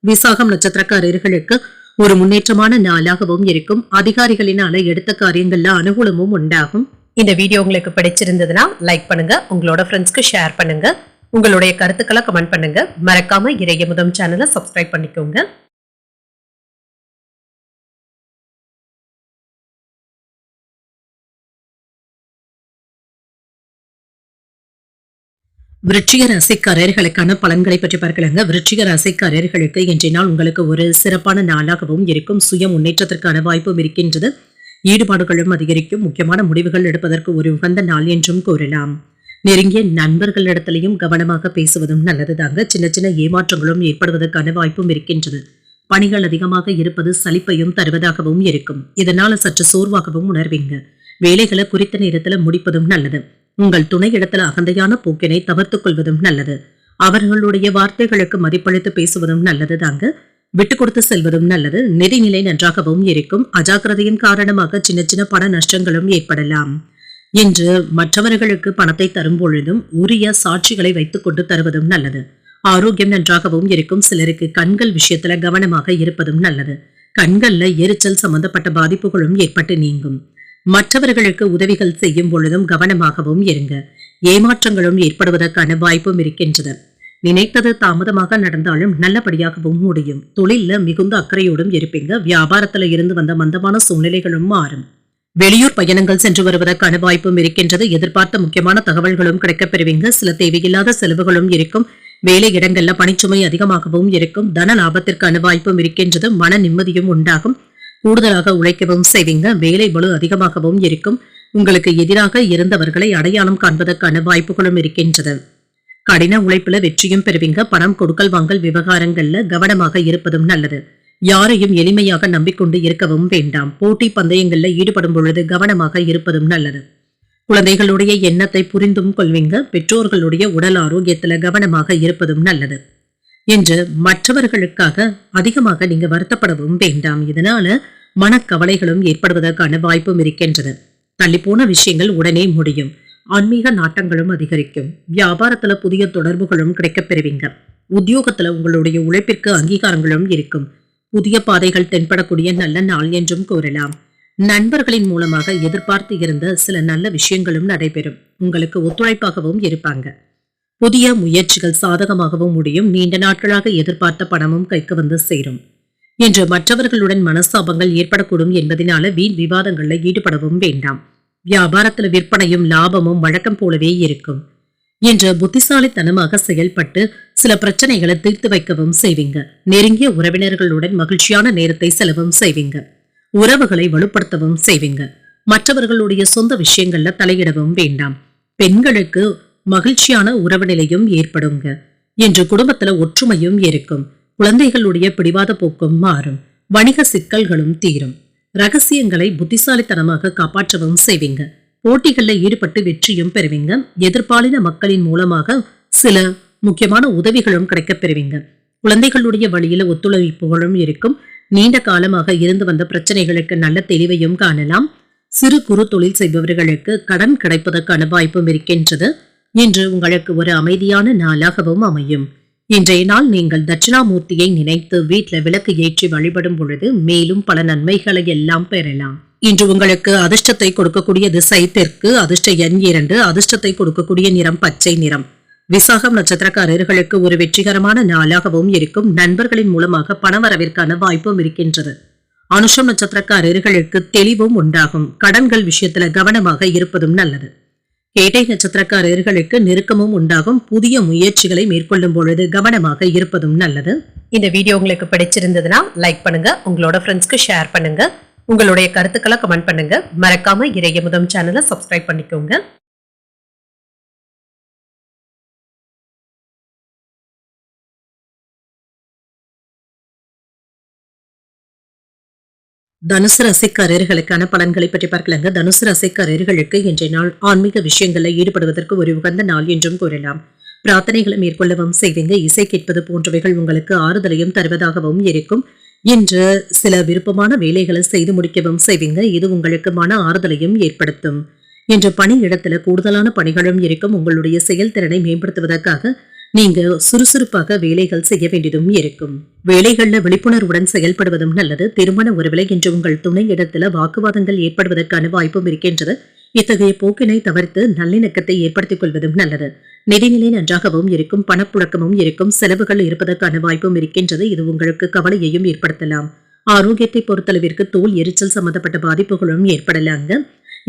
A: விசாகம் நட்சத்திரக்காரர்களுக்கு ஒரு முன்னேற்றமான நாளாகவும் இருக்கும். அதிகாரிகளினால எடுத்த காரியங்கள்ல அனுகூலமும் உண்டாகும். இந்த வீடியோ உங்களுக்கு பிடிச்சிருந்ததுன்னா லைக் பண்ணுங்க, உங்களோட ஃப்ரெண்ட்ஸ்க்கு ஷேர் பண்ணுங்க, உங்களுடைய கருத்துக்களை கமெண்ட் பண்ணுங்க. மறக்காம இறையமுதம் சேனலை சப்ஸ்கிரைப் பண்ணிக்கோங்க. விருச்சிக ராசிக்காரர்களுக்கான பலன்களை பற்றி பார்க்கலாங்க. விருச்சிக ராசிக்காரர்களுக்கு இன்றைய நாள் உங்களுக்கு ஒரு சிறப்பான நாளாகவும் இருக்கும். சுய முன்னேற்றத்திற்கான வாய்ப்பும் இருக்கின்றது. ஈடுபாடுகளும் அதிகரிக்கும். முக்கியமான முடிவுகள் எடுப்பதற்கு ஒரு உகந்த நாள் என்றும் கூறலாம். நெருங்கிய நண்பர்களிடத்திலையும் கவனமாக பேசுவதும் நல்லதுதாங்க. சின்ன சின்ன ஏமாற்றங்களும் ஏற்படுவதற்கான வாய்ப்பும் இருக்கின்றது. பணிகள் அதிகமாக இருப்பது சலிப்பையும் தருவதாகவும் இருக்கும். இதனால சற்று சோர்வாகவும் உணர்வீங்க. வேலைகளை குறித்த நேரத்துல முடிப்பதும் நல்லது. உங்கள் துணை இடத்துல அகந்தையான போக்கினை தவிர்த்துக் கொள்வதும் நல்லது. அவர்களுடைய வார்த்தைகளுக்கு மதிப்பளித்து பேசுவதும் நல்லது தாங்க. விட்டு கொடுத்து செல்வதும் நல்லது. நிதிநிலை நன்றாகவும் இருக்கும். அஜாக்கிரதையின் காரணமாக சின்ன சின்ன பண நஷ்டங்களும் ஏற்படலாம். இன்று மற்றவர்களுக்கு பணத்தை தரும் பொழுதும் உரிய சாட்சிகளை வைத்துக் கொண்டு தருவதும் நல்லது. ஆரோக்கியம் நன்றாகவும் இருக்கும். சிலருக்கு கண்கள் விஷயத்துல கவனமாக இருப்பதும் நல்லது. கண்கள்ல எரிச்சல் சம்பந்தப்பட்ட பாதிப்புகளும் ஏற்பட்டு நீங்கும். மற்றவர்களுக்கு உதவிகள் செய்யும் பொழுதும் கவனமாகவும் இருங்க. ஏமாற்றங்களும் ஏற்படுவதற்கான வாய்ப்பும் இருக்கின்றது. நினைத்தது தாமதமாக நடந்தாலும் நல்லபடியாகவும் முடியும். தொழில மிகுந்த அக்கறையோடும் இருப்பீங்க. வியாபாரத்துல இருந்து வந்த மந்தமான சூழ்நிலைகளும் மாறும். வெளியூர் பயணங்கள் சென்று வருவதற்கான வாய்ப்பும் இருக்கின்றது. எதிர்பார்த்த முக்கியமான தகவல்களும் கிடைக்கப் பெறுவீங்க. சில தேவையில்லாத செலவுகளும் இருக்கும். வேலை இடங்கள்ல பணிச்சுமை அதிகமாகவும் இருக்கும். தன லாபத்திற்கான வாய்ப்பும் இருக்கின்றது. மன நிம்மதியும் உண்டாகும். கூடுதலாக உழைக்கவும் செய்வீங்க. வேலை பளு அதிகமாகவும் இருக்கும். உங்களுக்கு எதிராக இருந்தவர்களை அடையாளம் காண்பதற்கான வாய்ப்புகளும் இருக்கின்றது. கடின உழைப்புல வெற்றியும் பெறுவீங்க. பணம் கொடுக்கல் வாங்கல் விவகாரங்கள்ல கவனமாக இருப்பதும் நல்லது. யாரையும் எளிமையாக நம்பிக்கொண்டு இருக்கவும் வேண்டாம். போட்டி பந்தயங்கள்ல ஈடுபடும் பொழுது கவனமாக இருப்பதும் நல்லது. குழந்தைகளுடைய எண்ணத்தை புரிந்தும் கொள்வீங்க. பெற்றோர்களுடைய உடல் ஆரோக்கியத்துல கவனமாக இருப்பதும் நல்லது. என்று மற்றவர்களுக்காக அதிகமாக நீங்க வருத்தப்படவும் வேண்டாம். இதனால மனக்கவலைகளும் ஏற்படுவதற்கான வாய்ப்பும் இருக்கின்றது. தள்ளிப்போன விஷயங்கள் உடனே முடியும். ஆன்மீக நாட்டங்களும் அதிகரிக்கும். வியாபாரத்துல புதிய தொடர்புகளும் கிடைக்கப் பெறுவீங்க. உத்தியோகத்துல உங்களுடைய உழைப்பிற்கு அங்கீகாரங்களும் இருக்கும். புதிய பாதைகள் தென்படக்கூடிய நல்ல நாள் என்றும் கூறலாம். நண்பர்களின் மூலமாக எதிர்பார்த்து இருந்த சில நல்ல விஷயங்களும் நடைபெறும். உங்களுக்கு ஒத்துழைப்பாகவும் இருப்பாங்க. புதிய முயற்சிகள் சாதகமாகவும் முடியும். நீண்ட நாட்களாக எதிர்பார்த்த பணமும் கைக்கு வந்து சேரும். என்று மற்றவர்களுடன் மனஸ்தாபங்கள் ஏற்படக்கூடும் என்பதனால வீண் விவாதங்கள்ல ஈடுபடவும் வேண்டாம். வியாபாரத்துல விற்பனையும் லாபமும் வழக்கம் போலவே இருக்கும். என்று புத்திசாலித்தனமாக செயல்பட்டு சில பிரச்சனைகளை தீர்த்து வைக்கவும் செய்வீங்க. நெருங்கிய உறவினர்களுடன் மகிழ்ச்சியான நேரத்தை செலவும் செய்வீங்க. உறவுகளை வலுப்படுத்தவும் செய்வீங்க. மற்றவர்களுடைய சொந்த விஷயங்கள்ல தலையிடவும் வேண்டாம். பெண்களுக்கு மகிழ்ச்சியான உறவு நிலையும் ஏற்படுங்க. என்று குடும்பத்துல ஒற்றுமையும் இருக்கும். குழந்தைகளுடைய பிடிவாத போக்கும் மாறும். வணிக சிக்கல்களும் தீரும். ரகசியங்களை புத்திசாலித்தனமாக காப்பாற்றவும் செய்வீங்க. போட்டிகள்ல ஈடுபட்டு வெற்றியும் பெறுவீங்க. எதிர்பாலின மக்களின் மூலமாக சில முக்கியமான உதவிகளும் கிடைக்கப் பெறுவீங்க. குழந்தைகளுடைய வழியில ஒத்துழைப்புகளும் இருக்கும். நீண்ட காலமாக இருந்து வந்த பிரச்சனைகளுக்கு நல்ல தெளிவையும் காணலாம். சிறு குறு தொழில் செய்பவர்களுக்கு கடன் கிடைப்பதற்கான வாய்ப்பும் இருக்கின்றது. இன்று உங்களுக்கு ஒரு அமைதியான நாளாகவும் அமையும். இன்றைய நாள் நீங்கள் தட்சிணாமூர்த்தியை நினைத்து வீட்டுல விளக்கு ஏற்றி வழிபடும் பொழுது மேலும் பல நன்மைகளை எல்லாம் பெறலாம். இன்று உங்களுக்கு அதிர்ஷ்டத்தை கொடுக்கக்கூடிய திசை தெற்கு. அதிர்ஷ்ட எண் 2. அதிர்ஷ்டத்தை கொடுக்கக்கூடிய நிறம் பச்சை நிறம். விசாகம் நட்சத்திரக்காரர்களுக்கு ஒரு வெற்றிகரமான நாளாகவும் இருக்கும். நண்பர்களின் மூலமாக பணவரவிற்கான வாய்ப்பும் இருக்கின்றது. அனுஷம் நட்சத்திரக்காரர்களுக்கு தெளிவும் உண்டாகும். கடன்கள் விஷயத்துல கவனமாக இருப்பதும் நல்லது. கேட்டை நட்சத்திரக்காரர்களுக்கு நெருக்கமும் உண்டாகும். புதிய முயற்சிகளை மேற்கொள்ளும் பொழுது கவனமாக இருப்பதும் நல்லது. இந்த வீடியோ உங்களுக்கு பிடிச்சிருந்ததுன்னா லைக் பண்ணுங்க, உங்களோட ஃப்ரெண்ட்ஸ்க்கு ஷேர் பண்ணுங்க, உங்களுடைய கருத்துக்களை கமெண்ட் பண்ணுங்க. மறக்காம இறையமுதம் சேனலை சப்ஸ்கிரைப் பண்ணிக்கோங்க. தனுசு ராசிக்காரர்களுக்கான பலன்களை பற்றி பார்க்கலாங்க. தனுசு ராசிக்காரர்களுக்கு இன்றைய நாள் ஆன்மீக விஷயங்களில் ஈடுபடுவதற்கு ஒரு உகந்த நாள் என்றும் கூறலாம். பிரார்த்தனைகளை மேற்கொள்ளவும் செய்வீங்க. இசை கேட்பது போன்றவைகள் உங்களுக்கு ஆறுதலையும் தருவதாகவும் இருக்கும். இன்று சில விருப்பமான வேலைகளை செய்து முடிக்கவும் செய்வீங்க. இது உங்களுக்கு மன ஆறுதலையும் ஏற்படுத்தும். இன்று பணியிடத்துல கூடுதலான பணிகளும் இருக்கும். உங்களுடைய செயல்திறனை மேம்படுத்துவதற்காக நீங்க சுறுசுறுப்பாக வேலைகள் செய்ய வேண்டியதும் இருக்கும். வேலைகள்ல விழிப்புணர்வுடன் செயல்படுவதும் நல்லது. திருமண உறவில இன்று உங்கள் துணை இடத்துல வாக்குவாதங்கள் ஏற்படுவதற்கான வாய்ப்பும் இருக்கின்றது. இத்தகைய போக்கினை தவிர்த்து நல்லிணக்கத்தை ஏற்படுத்திக் கொள்வதும் நல்லது. நிதிநிலை நன்றாகவும் இருக்கும். பணப்புழக்கமும் இருக்கும். செலவுகள் இருப்பதற்கான வாய்ப்பும் இருக்கின்றது. இது உங்களுக்கு கவலையையும் ஏற்படுத்தலாம். ஆரோக்கியத்தை பொறுத்தளவிற்கு தோல் எரிச்சல் சம்பந்தப்பட்ட பாதிப்புகளும் ஏற்படலாங்க.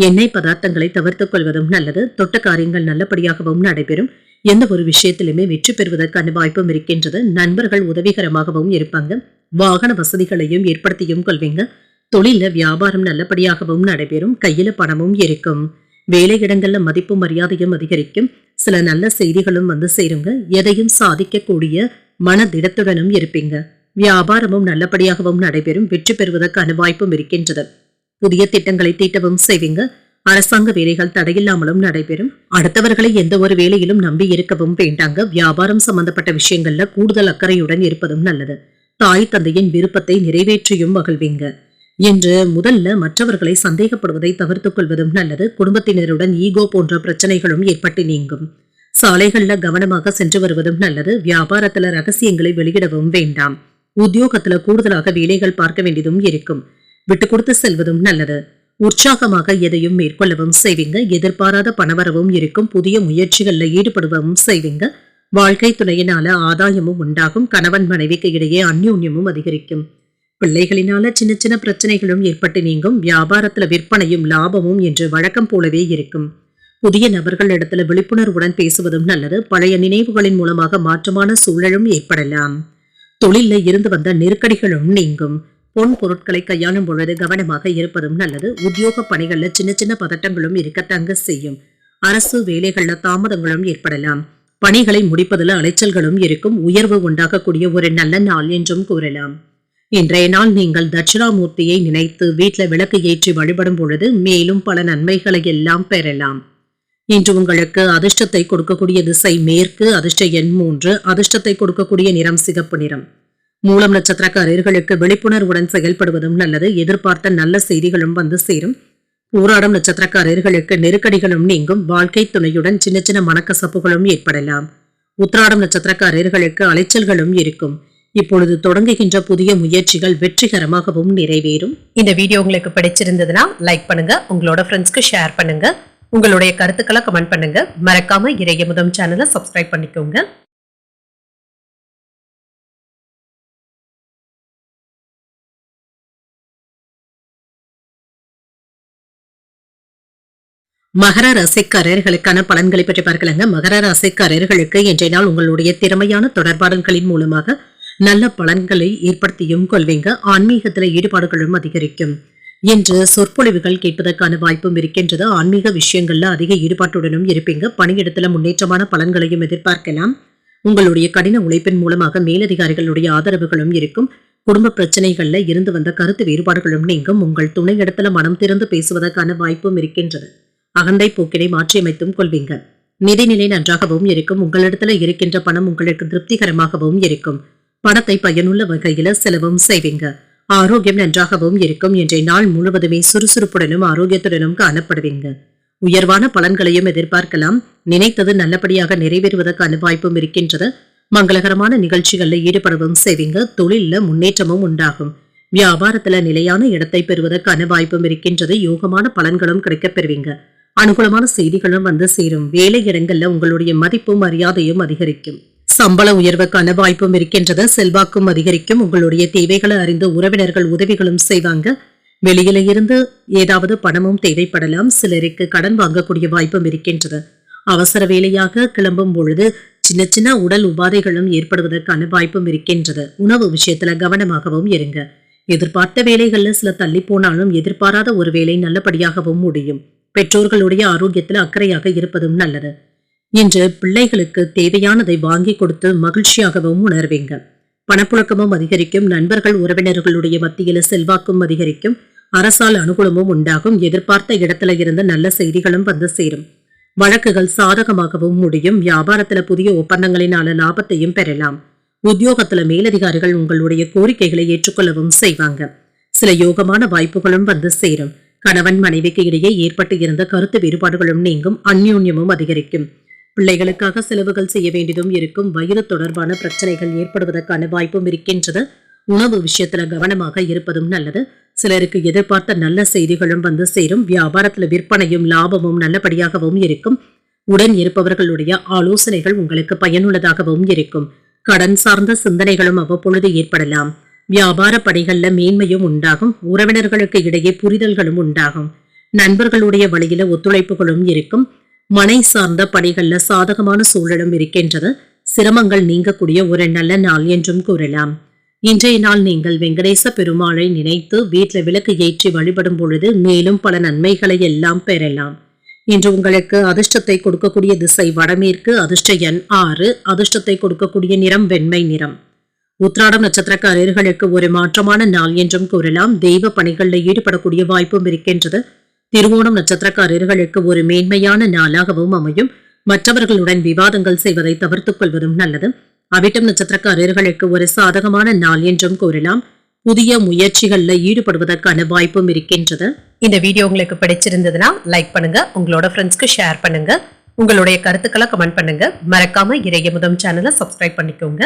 A: எண்ணெய் பதார்த்தங்களை தவிர்த்துக் கொள்வதும் நல்லது. தொட்ட காரியங்கள் நல்லபடியாகவும் நடைபெறும். எந்த ஒரு விஷயத்திலுமே வெற்றி பெறுவதற்கான வாய்ப்பும் இருக்கின்றது. நண்பர்கள் உதவிகரமாகவும் இருப்பாங்க. வாகன வசதிகளையும் ஏற்படுத்தியும் கொள்வீங்க. தொழில வியாபாரம் நல்லபடியாகவும் நடைபெறும். கையில பணமும் இருக்கும். வேலை இடங்கள்ல மதிப்பும் மரியாதையும் அதிகரிக்கும். சில நல்ல செய்திகளும் வந்து சேருங்க. எதையும் சாதிக்கக்கூடிய மனதிடத்துடனும் இருப்பீங்க. வியாபாரமும் நல்லபடியாகவும் நடைபெறும். வெற்றி பெறுவதற்கான வாய்ப்பும் இருக்கின்றது. புதிய திட்டங்களை தீட்டவும் செய்வீங்க. அரசாங்க வேலைகள் தடையில்லாமலும் நடைபெறும். அடுத்தவர்களை எந்த ஒரு வேலையிலும் நம்பி இருக்கவும் வேண்டாங்க. வியாபாரம் சம்பந்தப்பட்ட விஷயங்கள்ல கூடுதல் அக்கறையுடன் இருப்பதும் நல்லது. தாய் தந்தையின் விருப்பத்தை நிறைவேற்றியும் மகிழ்வீங்க. என்று முதல்ல மற்றவர்களை சந்தேகப்படுவதை தவிர்த்துக் கொள்வதும் நல்லது. குடும்பத்தினருடன் ஈகோ போன்ற பிரச்சனைகளும் ஏற்பட்டு நீங்கும். சாலைகள்ல கவனமாக சென்று வருவதும் நல்லது. வியாபாரத்துல ரகசியங்களை வெளியிடவும் வேண்டாம். உத்தியோகத்துல கூடுதலாக வேலைகள் பார்க்க வேண்டியதும் இருக்கும். விட்டு கொடுத்து செல்வதும் நல்லது. உற்சாகமாக எதையும் மேற்கொள்ளவும் செய்வீங்க. எதிர்பாராத பணவரவும் இருக்கும். புதிய முயற்சிகள்ல ஈடுபடுவவும் செய்வீங்க. வாழ்க்கை துணையினால ஆதாயமும் உண்டாகும். கணவன் மனைவிக்கு இடையே அந்யோன்யமும் அதிகரிக்கும். பிள்ளைகளினால சின்ன சின்ன பிரச்சனைகளும் ஏற்பட்டு நீங்கும். வியாபாரத்துல விற்பனையும் லாபமும் என்று வழக்கம் போலவே இருக்கும். புதிய நபர்கள் இடத்துல விழிப்புணர்வுடன் பேசுவதும் நல்லது. பழைய நினைவுகளின் மூலமாக மாற்றமான சூழலும் ஏற்படலாம். தொழில இருந்து வந்த நெருக்கடிகளும் நீங்கும். பொன் பொருட்களை கையாளும் பொழுது கவனமாக இருப்பதும் நல்லது. உத்தியோக பணிகள்ல சின்ன சின்ன பதட்டங்களும் இருக்கத்தாங்க செய்யும். அரசு வேலைகள்ல தாமதங்களும் ஏற்படலாம். பணிகளை முடிப்பதில் அலைச்சல்களும் இருக்கும். உயர்வு உண்டாகக்கூடிய ஒரு நல்ல நாள் என்றும் கூறலாம். இன்றைய நாள் நீங்கள் தட்சிணாமூர்த்தியை நினைத்து வீட்டுல விளக்கு ஏற்றி வழிபடும் பொழுது மேலும் பல நன்மைகளை எல்லாம் பெறலாம். இன்று உங்களுக்கு அதிர்ஷ்டத்தை கொடுக்கக்கூடிய திசை மேற்கு. அதிர்ஷ்ட எண் 3. அதிர்ஷ்டத்தை கொடுக்கக்கூடிய நிறம் சிகப்பு நிறம். மூலம் நட்சத்திரக்காரர்களுக்கு விழிப்புணர்வுடன் செயல்படுவதும் நல்லது. எதிர்பார்த்த நல்ல செய்திகளும் வந்து சேரும். பூராடம் நட்சத்திரக்காரர்களுக்கு நெருக்கடிகளும் நீங்கும். வாழ்க்கை துணையுடன் சின்ன சின்ன மனக்கசப்புகளும் ஏற்படலாம். உத்திராடம் நட்சத்திரக்காரர்களுக்கு அலைச்சல்களும் இருக்கும். இப்பொழுது தொடங்குகின்ற புதிய முயற்சிகள் வெற்றிகரமாகவும் நிறைவேறும். இந்த வீடியோ உங்களுக்கு பிடிச்சிருந்ததுன்னா லைக் பண்ணுங்க. உங்களோட ஃப்ரெண்ட்ஸ்க்கு ஷேர் பண்ணுங்க. உங்களுடைய கருத்துக்களை கமெண்ட் பண்ணுங்க. மறக்காம இறையமுதம் சேனலை சப்ஸ்கிரைப் பண்ணிக்கோங்க. மகர ராசிக்காரர்களுக்கான பலன்களை பற்றி பார்க்கலாங்க. மகர ராசிக்காரர்களுக்கு இன்றைய நாள் உங்களுடைய திறமையான தொடர்பாடல்களின் மூலமாக நல்ல பலன்களை ஏற்படுத்தியும் கொள்வீங்க. ஆன்மீகத்துல ஈடுபாடுகளும் அதிகரிக்கும். இன்று சொற்பொழிவுகள் கேட்பதற்கான வாய்ப்பும் இருக்கின்றது. ஆன்மீக விஷயங்கள்ல அதிக ஈடுபாட்டுடனும் இருப்பீங்க. பணியிடத்துல முன்னேற்றமான பலன்களையும் எதிர்பார்க்கலாம். உங்களுடைய கடின உழைப்பின் மூலமாக மேலதிகாரிகளுடைய ஆதரவுகளும் இருக்கும். குடும்ப பிரச்சனைகள்ல இருந்து வந்த கருத்து வேறுபாடுகளும் நீங்கும். உங்கள் துணை இடத்துல மனம் திறந்து பேசுவதற்கான வாய்ப்பும் இருக்கின்றது. அகந்தை போக்கினை மாற்றியமைத்தும் கொள்வீங்க. நிதிநிலை நன்றாகவும் இருக்கும். உங்களிடத்துல இருக்கின்ற பணம் உங்களுக்கு திருப்திகரமாகவும் இருக்கும். பணத்தை பயனுள்ள வகையில செலவும் செய்வீங்க. ஆரோக்கியம் நன்றாகவும் இருக்கும். இன்றைய நாள் முழுவதுமே சுறுசுறுப்புடனும் ஆரோக்கியத்துடனும் காணப்படுவீங்க. உயர்வான பலன்களையும் எதிர்பார்க்கலாம். நினைத்தது நல்லபடியாக நிறைவேறுவதற்கான வாய்ப்பும் இருக்கின்றது. மங்களகரமான நிகழ்ச்சிகள்ல ஈடுபடவும் செய்வீங்க. தொழில முன்னேற்றமும் உண்டாகும். வியாபாரத்துல நிலையான இடத்தை பெறுவதற்கான வாய்ப்பும் இருக்கின்றது. யோகமான பலன்களும் கிடைக்கப் பெறுவீங்க. அனுகூலமான செய்திகளும் வந்து சேரும். வேலை இடங்கள்ல உங்களுடைய மதிப்பும் மரியாதையும் அதிகரிக்கும். சம்பள உயர்வுக்கான வாய்ப்பும் இருக்கின்றது. செல்வாக்கும் அதிகரிக்கும். உங்களுடைய தேவைகளை அறிந்து உறவினர்கள் உதவிகளும் செய்வாங்க. வெளியில இருந்து ஏதாவது பணமும் தேவைப்படலாம். சிலருக்கு கடன் வாங்கக்கூடிய வாய்ப்பும் இருக்கின்றது. அவசர வேலையாக கிளம்பும் பொழுது சின்ன சின்ன உடல் உபாதைகளும் ஏற்படுவதற்கான வாய்ப்பும் இருக்கின்றது. உணவு விஷயத்துல கவனமாகவும் இருங்க. எதிர்பார்த்த வேலைகள்ல சில தள்ளி போனாலும் எதிர்பாராத ஒரு வேலை நல்லபடியாகவும் முடியும். பெற்றோர்களுடைய ஆரோக்கியத்துல அக்கறையாக இருப்பதும் நல்லது. இன்று பிள்ளைகளுக்கு தேவையானதை வாங்கி கொடுத்து மகிழ்ச்சியாகவும் உணர்வீங்க. பணப்புழக்கமும் அதிகரிக்கும். நண்பர்கள் உறவினர்களுடைய மத்தியில செல்வாக்கும் அதிகரிக்கும். அரசால் அனுகூலமும் உண்டாகும். எதிர்பார்த்த இடத்துல இருந்து நல்ல செய்திகளும் வந்து சேரும். வழக்குகள் சாதகமாகவும் முடியும். வியாபாரத்துல புதிய ஒப்பந்தங்களினால லாபத்தையும் பெறலாம். உத்தியோகத்துல மேலதிகாரிகள் உங்களுடைய கோரிக்கைகளை ஏற்றுக்கொள்ளவும் செய்வாங்க. சில யோகமான வாய்ப்புகளும் வந்து சேரும். கணவன் மனைவிக்கு இடையே ஏற்பட்டு இருந்த கருத்து வேறுபாடுகளும் நீங்கும், அந்யோன்யமும் அதிகரிக்கும். பிள்ளைகளுக்காக செலவுகள் செய்ய வேண்டியதும் இருக்கும். வயிறு தொடர்பான பிரச்சனைகள் ஏற்படுவதற்கான வாய்ப்பும் இருக்கின்றது. உணவு விஷயத்துல கவனமாக இருப்பதும் நல்லது. சிலருக்கு எதிர்பார்த்த நல்ல செய்திகளும் வந்து சேரும். வியாபாரத்துல விற்பனையும் லாபமும் நல்லபடியாகவும் இருக்கும். உடன் இருப்பவர்களுடைய ஆலோசனைகள் உங்களுக்கு பயனுள்ளதாகவும் இருக்கும். கடன் சார்ந்த சிந்தனைகளும் அவ்வப்பொழுது ஏற்படலாம். வியாபார பணிகள்ல மேன்மையும் உண்டாகும். உறவினர்களுக்கு இடையே புரிதல்களும் உண்டாகும். நண்பர்களுடைய வழியில ஒத்துழைப்புகளும் இருக்கும். மனை சார்ந்த பணிகள்ல சாதகமான சூழலும் இருக்கின்றது. சிரமங்கள் நீங்கக்கூடிய ஒரு நல்ல நாள் என்றும் கூறலாம். இன்றைய நாள் நீங்கள் வெங்கடேச பெருமாளை நினைத்து வீட்டில் விளக்கு ஏற்றி வழிபடும் பொழுது மேலும் பல நன்மைகளை எல்லாம் பெறலாம். இன்று உங்களுக்கு அதிர்ஷ்டத்தை கொடுக்கக்கூடிய திசை வடமேற்கு, அதிர்ஷ்ட எண் 6, அதிர்ஷ்டத்தை கொடுக்கக்கூடிய நிறம் வெண்மை நிறம். உத்திராடம் நட்சத்திரக்காரர்களுக்கு ஒரு மாற்றமான நாள் என்றும் கூறலாம். தெய்வ பணிகளில் ஈடுபடக்கூடிய வாய்ப்பும் இருக்கின்றது. திருவோணம் நட்சத்திரக்காரர்களுக்கு ஒரு மேன்மையான நாளாகவும் அமையும். மற்றவர்களுடன் விவாதங்கள் செய்வதை தவிர்த்துக் கொள்வதும் நல்லது. அவிட்டம் நட்சத்திரக்காரர்களுக்கு ஒரு சாதகமான நாள் என்றும் கூறலாம். புதிய முயற்சிகள்ல ஈடுபடுவதற்கான வாய்ப்பும் இருக்கின்றது. இந்த வீடியோ உங்களுக்கு பிடிச்சிருந்ததுன்னா லைக் பண்ணுங்க, உங்களோட ஃப்ரெண்ட்ஸ்க்கு ஷேர் பண்ணுங்க, உங்களுடைய கருத்துக்களை கமெண்ட் பண்ணுங்க. மறக்காம இறையமுதம் சேனலை சப்ஸ்கிரைப் பண்ணிக்கோங்க.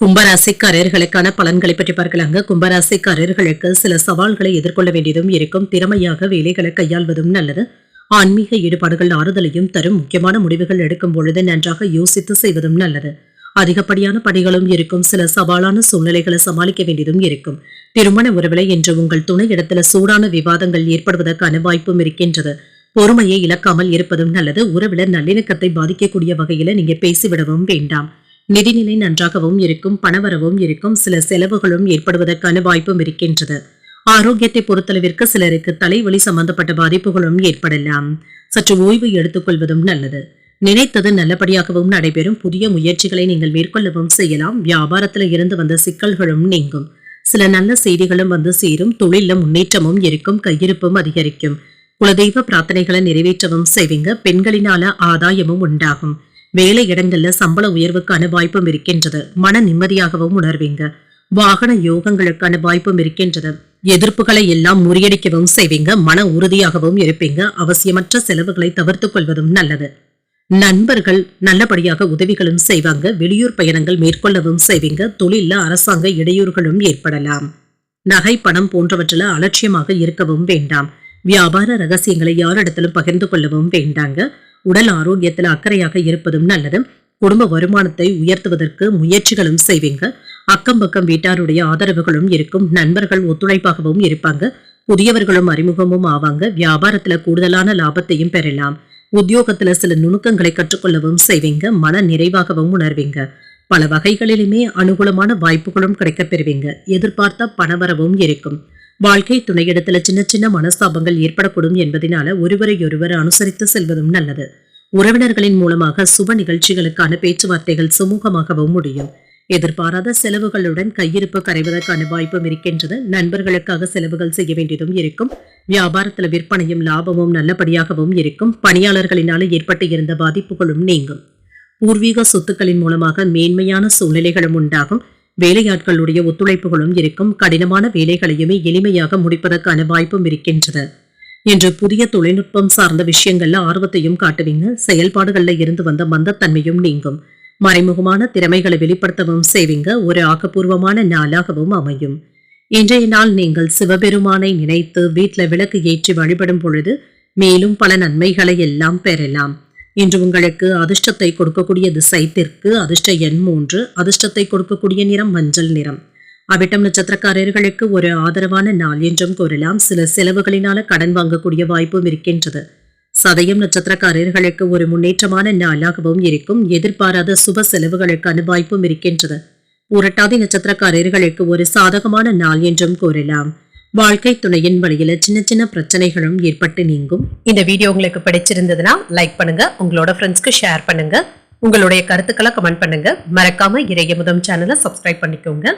A: கும்பராசிக்காரர்களுக்கான பலன்களை பற்றி பார்க்கலாங்க. கும்பராசிக்காரர்களுக்கு சில சவால்களை எதிர்கொள்ள வேண்டியதும் இருக்கும். திறமையாக வேலைகளை கையாள்வதும் நல்லது. ஆன்மீக ஈடுபாடுகள் ஆறுதலையும் தரும். முக்கியமான முடிவுகள் எடுக்கும் பொழுது நன்றாக யோசித்து செய்வதும் நல்லது. அதிகப்படியான பணிகளும் இருக்கும். சில சவாலான சூழ்நிலைகளை சமாளிக்க வேண்டியதும் இருக்கும். திருமண உறவுகளை என்று உங்கள் துணை இடத்துல சூடான விவாதங்கள் ஏற்படுவதற்கான வாய்ப்பும் இருக்கின்றது. பொறுமையை இழக்காமல் இருப்பதும் நல்லது. உறவினர் நல்லிணக்கத்தை பாதிக்கக்கூடிய வகையில நீங்க பேசிவிடவும் வேண்டாம். நிதிநிலை நன்றாகவும் இருக்கும். பணவரவும் இருக்கும். சில செலவுகளும் ஏற்படுவதற்கான வாய்ப்பும் இருக்கின்றது. ஆரோக்கியத்தை பொறுத்தளவிற்கு சிலருக்கு தலைவலி சம்பந்தப்பட்ட பாதிப்புகளும் ஏற்படலாம். சற்று ஓய்வு எடுத்துக் கொள்வதும் நல்லது. நினைத்தது நல்லபடியாகவும் நடைபெறும். புதிய முயற்சிகளை நீங்கள் மேற்கொள்ளவும் செய்யலாம். வியாபாரத்தில் இருந்து வந்த சிக்கல்களும் நீங்கும். சில நல்ல செய்திகளும் வந்து சேரும். தொழில முன்னேற்றமும் இருக்கும். கையிருப்பும் அதிகரிக்கும். குலதெய்வ பிரார்த்தனைகளை நிறைவேற்றவும் செய்வீங்க. பெண்களினால ஆதாயமும் உண்டாகும். வேலை இடங்கள்ல சம்பள உயர்வுக்கான வாய்ப்பும் இருக்கின்றது. மன நிம்மதியாகவும் உணர்வீங்க. வாகன யோகங்களுக்கான வாய்ப்பும் இருக்கின்றது. எதிர்ப்புகளை எல்லாம் முறியடிக்கவும் செய்வீங்க. மன உறுதியாகவும் இருப்பீங்க. அவசியமற்ற செலவுகளை தவிர்த்துக் கொள்வதும் நல்லது. நண்பர்கள் நல்லபடியாக உதவிகளும் செய்வாங்க. வெளியூர் பயணங்கள் மேற்கொள்ளவும் செய்வீங்க. தொழில அரசாங்க இடையூறுகளும் ஏற்படலாம். நகை பணம் போன்றவற்றில அலட்சியமாக இருக்கவும் வேண்டாம். வியாபார ரகசியங்களை யாரிடத்திலும் பகிர்ந்து கொள்ளவும் வேண்டாங்க. உடல் ஆரோக்கியத்தில் அக்கறையாக இருப்பதும் நல்லது. குடும்ப வருமானத்தை உயர்த்துவதற்கு முயற்சிகளும் செய்வீங்க. அக்கம் பக்கம் வீட்டாருடைய ஆதரவுகளும் இருக்கும். நண்பர்கள் ஒத்துழைப்பாகவும் இருப்பாங்க. புதியவர்களும் அறிமுகமும் ஆவாங்க. வியாபாரத்துல கூடுதலான லாபத்தையும் பெறலாம். உத்தியோகத்துல சில நுணுக்கங்களை கற்றுக்கொள்ளவும் செய்வீங்க. மன நிறைவாகவும் உணர்வீங்க. பல வகைகளிலுமே அனுகூலமான வாய்ப்புகளும் கிடைக்கப் பெறுவீங்க. எதிர்பார்த்த பணவரவும் இருக்கும். வாழ்க்கை துணையிடத்துல சின்ன சின்ன மனஸ்தாபங்கள் ஏற்படக்கூடும் என்பதனால ஒருவரையொருவர் அனுசரித்து செல்வதும் நல்லது. உறவினர்களின் மூலமாக சுப நிகழ்ச்சிகளுக்கான பேச்சுவார்த்தைகள் சுமூகமாகவும் முடியும். எதிர்பாராத செலவுகளுடன் கையிருப்பு கரைவதற்கான வாய்ப்பும் இருக்கின்றது. நண்பர்களுக்காக செலவுகள் செய்ய வேண்டியதும் இருக்கும். வியாபாரத்துல விற்பனையும் லாபமும் நல்லபடியாகவும் இருக்கும். பணியாளர்களினால ஏற்பட்டு இருந்த பாதிப்புகளும் நீங்கும். பூர்வீக சொத்துக்களின் மூலமாக மேன்மையான சூழ்நிலைகளும் உண்டாகும். வேலையாட்களுடைய ஒத்துழைப்புகளும் இருக்கும். கடினமான வேலைகளையுமே எளிமையாக முடிப்பதற்கான வாய்ப்பும் இருக்கின்றது. இன்று புதிய தொழில்நுட்பம் சார்ந்த விஷயங்கள்ல ஆர்வத்தையும் காட்டுவீங்க. செயல்பாடுகள்ல இருந்து வந்த மந்தத்தன்மையும் நீங்கும். மறைமுகமான திறமைகளை வெளிப்படுத்தவும் செய்வீங்க. ஒரு ஆக்கப்பூர்வமான நாளாகவும் அமையும். இன்றைய நாள் நீங்கள் சிவபெருமானை நினைத்து வீட்டில் விளக்கு ஏற்றி வழிபடும் பொழுது மேலும் பல நன்மைகளை எல்லாம் பெறலாம். இன்று உங்களுக்கு அதிர்ஷ்டத்தை கொடுக்கக்கூடிய திசை தெற்கு, அதிர்ஷ்ட எண் 3, அதிர்ஷ்டத்தை கொடுக்கக்கூடிய நிறம் மஞ்சள் நிறம். அவிட்டம் நட்சத்திரக்காரர்களுக்கு ஒரு ஆதரவான நாள் என்றும் கூறலாம். சில செலவுகளினால கடன் வாங்கக்கூடிய வாய்ப்பும் இருக்கின்றது. சதயம் நட்சத்திரக்காரர்களுக்கு ஒரு முன்னேற்றமான நாளாகவும் இருக்கும். எதிர்பாராத சுப செலவுகளுக்கான வாய்ப்பும் இருக்கின்றது. புரட்டாதி நட்சத்திரக்காரர்களுக்கு ஒரு சாதகமான நாள் என்றும் கூறலாம். வாழ்க்கை துணையின் வழியில சின்ன சின்ன பிரச்சனைகளும் ஏற்பட்டு நீங்கும். இந்த வீடியோ உங்களுக்கு பிடிச்சிருந்ததுன்னா லைக் பண்ணுங்க, உங்களோட ஃப்ரெண்ட்ஸ்க்கு ஷேர் பண்ணுங்க, உங்களுடைய கருத்துக்களை கமெண்ட் பண்ணுங்க. மறக்காம இறையமுதம் சேனலை சப்ஸ்கிரைப் பண்ணிக்கோங்க.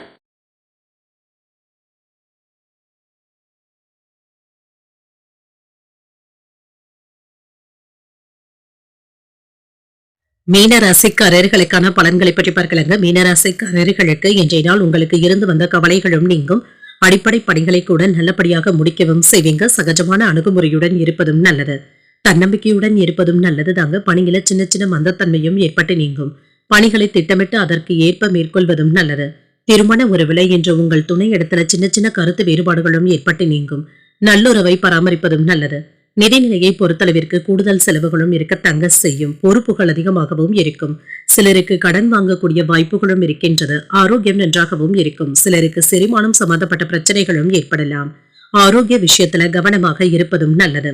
A: மீனராசிக்காரர்களுக்கான பலன்களை பற்றி பார்க்கலாங்க. மீனராசிக்காரர்களுக்கு இன்றைய நாள் உங்களுக்கு இருந்து வந்த கவலைகளும் நீங்கும். அடிப்படை பணிகளை கூட நல்லபடியாக முடிக்கவும் செய்வீங்க. சகஜமான அணுகுமுறையுடன் இருப்பதும் நல்லது. தன்னம்பிக்கையுடன் இருப்பதும் நல்லது தாங்க. பணியில சின்ன சின்ன மந்தத்தன்மையும் ஏற்பட்டு நீங்கும். பணிகளை திட்டமிட்டு அதற்கு ஏற்ப மேற்கொள்வதும் நல்லது. திருமண உறவிலை என்று உங்கள் துணை இடத்துல சின்ன சின்ன கருத்து வேறுபாடுகளும் ஏற்பட்டு நீங்கும். நல்லுறவை பராமரிப்பதும் நல்லது. நிதிநிலையை பொறுத்தளவிற்கு கூடுதல் செலவுகளும் இருக்கத்தங்க செய்யும். பொறுப்புகள் அதிகமாகவும் இருக்கும். சிலருக்கு கடன் வாங்கக்கூடிய வாய்ப்புகளும் இருக்கின்றது. ஆரோக்கியம் நன்றாகவும் இருக்கும். சிலருக்கு செரிமானம் சம்பந்தப்பட்ட பிரச்சனைகளும் ஏற்படலாம். ஆரோக்கிய விஷயத்துல கவனமாக இருப்பதும் நல்லது.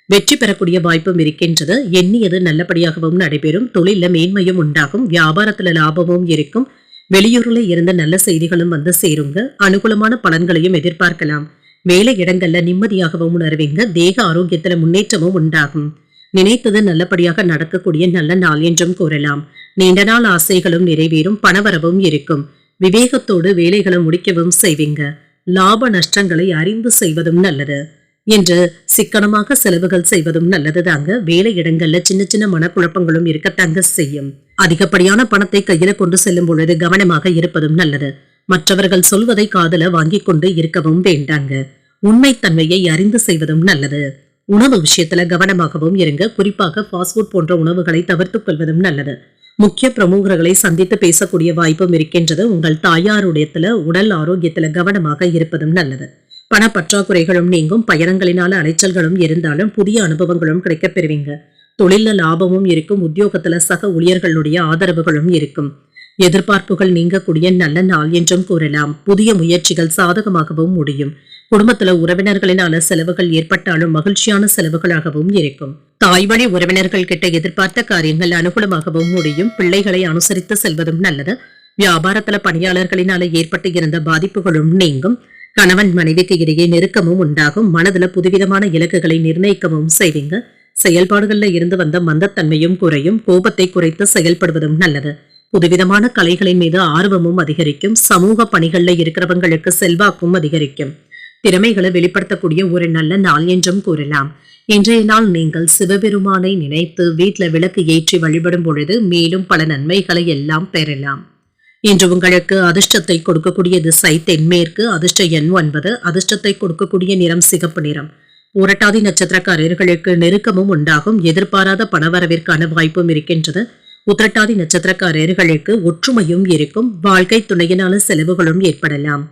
A: வெற்றி பெறக்கூடிய வாய்ப்பும் இருக்கின்றது. எண்ணியது நல்லபடியாகவும் நடைபெறும். தொழில மேன்மையும் உண்டாகும். வியாபாரத்துல லாபமும் இருக்கும். வெளியூர்ல இருந்த நல்ல செய்திகளும் வந்து சேருங்க. அனுகூலமான பலன்களையும் எதிர்பார்க்கலாம். வேலை இடங்கள்ல நிம்மதியாகவும் உணர்வீங்க. தேக ஆரோக்கியத்துல முன்னேற்றமும் உண்டாகும். நினைத்தது நல்லபடியாக நடக்கக்கூடிய நல்ல நாள் என்றும் கூறலாம். நீண்ட நாள் ஆசைகளும் நிறைவேறும். பணவரவும் இருக்கும். விவேகத்தோடு வேலைகளை முடிக்கவும் செய்வீங்க. லாப நஷ்டங்களை அறிந்து செய்வதும் நல்லது. என்று சிக்கனமாக செலவுகள் செய்வதும் நல்லது தாங்க. வேலை இடங்கள்ல சின்ன சின்ன மனக்குழப்பங்களும் இருக்கத்தங்க செய்யும். அதிகப்படியான பணத்தை கையில கொண்டு செல்லும் பொழுது கவனமாக இருப்பதும் நல்லது. மற்றவர்கள் சொல்வதை காதல வாங்கிக் கொண்டு இருக்கவும் வேண்டாங்க. உண்மைத்தன்மையை அறிந்து செய்வதும் நல்லது. உணவு விஷயத்துல கவனமாகவும் இருங்க. குறிப்பாக ஃபாஸ்ட் ஃபுட் போன்ற உணவுகளை தவிர்த்துக் கொள்வதும் நல்லது. முக்கிய பிரமுகர்களை சந்தித்து பேசக்கூடிய வாய்ப்பும் இருக்கின்றது. உங்கள் தாயாருடையத்துல உடல் ஆரோக்கியத்துல கவனமாக இருப்பதும் நல்லது. பண பற்றாக்குறைகளும் நீங்கும். பயணங்களினால அலைச்சல்களும் இருந்தாலும் புதிய அனுபவங்களும் கிடைக்கப் பெறுவீங்க. தொழில லாபமும் இருக்கும். உத்தியோகத்துல சக ஊழியர்களுடைய ஆதரவுகளும் இருக்கும். எதிர்பார்ப்புகள் நீங்கக்கூடிய நல்ல நாள் என்றும் கூறலாம். புதிய முயற்சிகள் சாதகமாகவும் முடியும். குடும்பத்துல உறவினர்களினால செலவுகள் ஏற்பட்டாலும் மகிழ்ச்சியான செலவுகளாகவும் இருக்கும். தாய் வழி உறவினர்கள் கிட்ட எதிர்பார்த்த காரியங்கள் அனுகூலமாகவும் முடியும். பிள்ளைகளை அனுசரித்து செல்வதும் நல்லது. வியாபாரத்துல பணியாளர்களினால ஏற்பட்டு இருந்த பாதிப்புகளும் நீங்கும். கணவன் மனைவிக்கு இடையே நெருக்கமும் உண்டாகும். மனதுல புதுவிதமான இலக்குகளை நிர்ணயிக்கவும் செய்வீங்க. செயல்பாடுகள்ல இருந்து வந்த மந்தத்தன்மையும் குறையும். கோபத்தை குறைத்து செயல்படுவதும் நல்லது. புதுவிதமான கலைகளின் மீது ஆர்வமும் அதிகரிக்கும். சமூக பணிகள்ல இருக்கிறவங்களுக்கு செல்வாக்கும் அதிகரிக்கும். திறமைகளை வெளிப்படுத்தக்கூடிய ஒரு நல்ல நாள் என்றும் கூறலாம். இன்றைய நாள் நீங்கள் சிவபெருமானை நினைத்து வீட்டுல விளக்கு ஏற்றி வழிபடும் பொழுது மேலும் பல நன்மைகளை எல்லாம் பெறலாம். இன்று உங்களுக்கு அதிர்ஷ்டத்தை கொடுக்கக்கூடிய திசை தென்மேற்கு. அதிர்ஷ்ட எண் 9. அதிர்ஷ்டத்தை கொடுக்கக்கூடிய நிறம் சிகப்பு நிறம். புரட்டாதி நட்சத்திரக்காரர்களுக்கு நெருக்கமும் உண்டாகும். எதிர்பாராத பணவரவிற்கான வாய்ப்பும் இருக்கின்றது. உத்திரட்டாதி நட்சத்திரக்காரர்களுக்கு ஒற்றுமையும் இருக்கும். வாழ்க்கை துணையினால செலவுகளும் ஏற்படலாம்.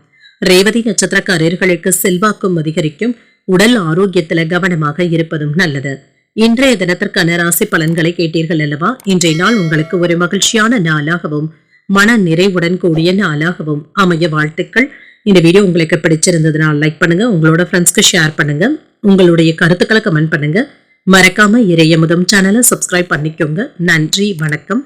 A: ரேவதி நட்சத்திரக்காரர்களுக்கு செல்வாக்கும் அதிகரிக்கும். உடல் ஆரோக்கியத்துல கவனமாக இருப்பதும் நல்லது. இன்றைய தினத்திற்கான ராசி பலன்களை கேட்டீர்கள் அல்லவா? இன்றைய நாள் உங்களுக்கு ஒரு மகிழ்ச்சியான நாளாகவும் மன நிறைவுடன் கூடிய நாளாகவும் அமைய வாழ்த்துக்கள். இந்த வீடியோ உங்களுக்கு பிடிச்சிருந்ததுனால லைக் பண்ணுங்க. உங்களோட ஃப்ரெண்ட்ஸ்க்கு ஷேர் பண்ணுங்க. உங்களுடைய கருத்துக்களை கமெண்ட் பண்ணுங்க. மறக்காம இறையமுதம் சேனலை சப்ஸ்கிரைப் பண்ணிக்கோங்க. நன்றி, வணக்கம்.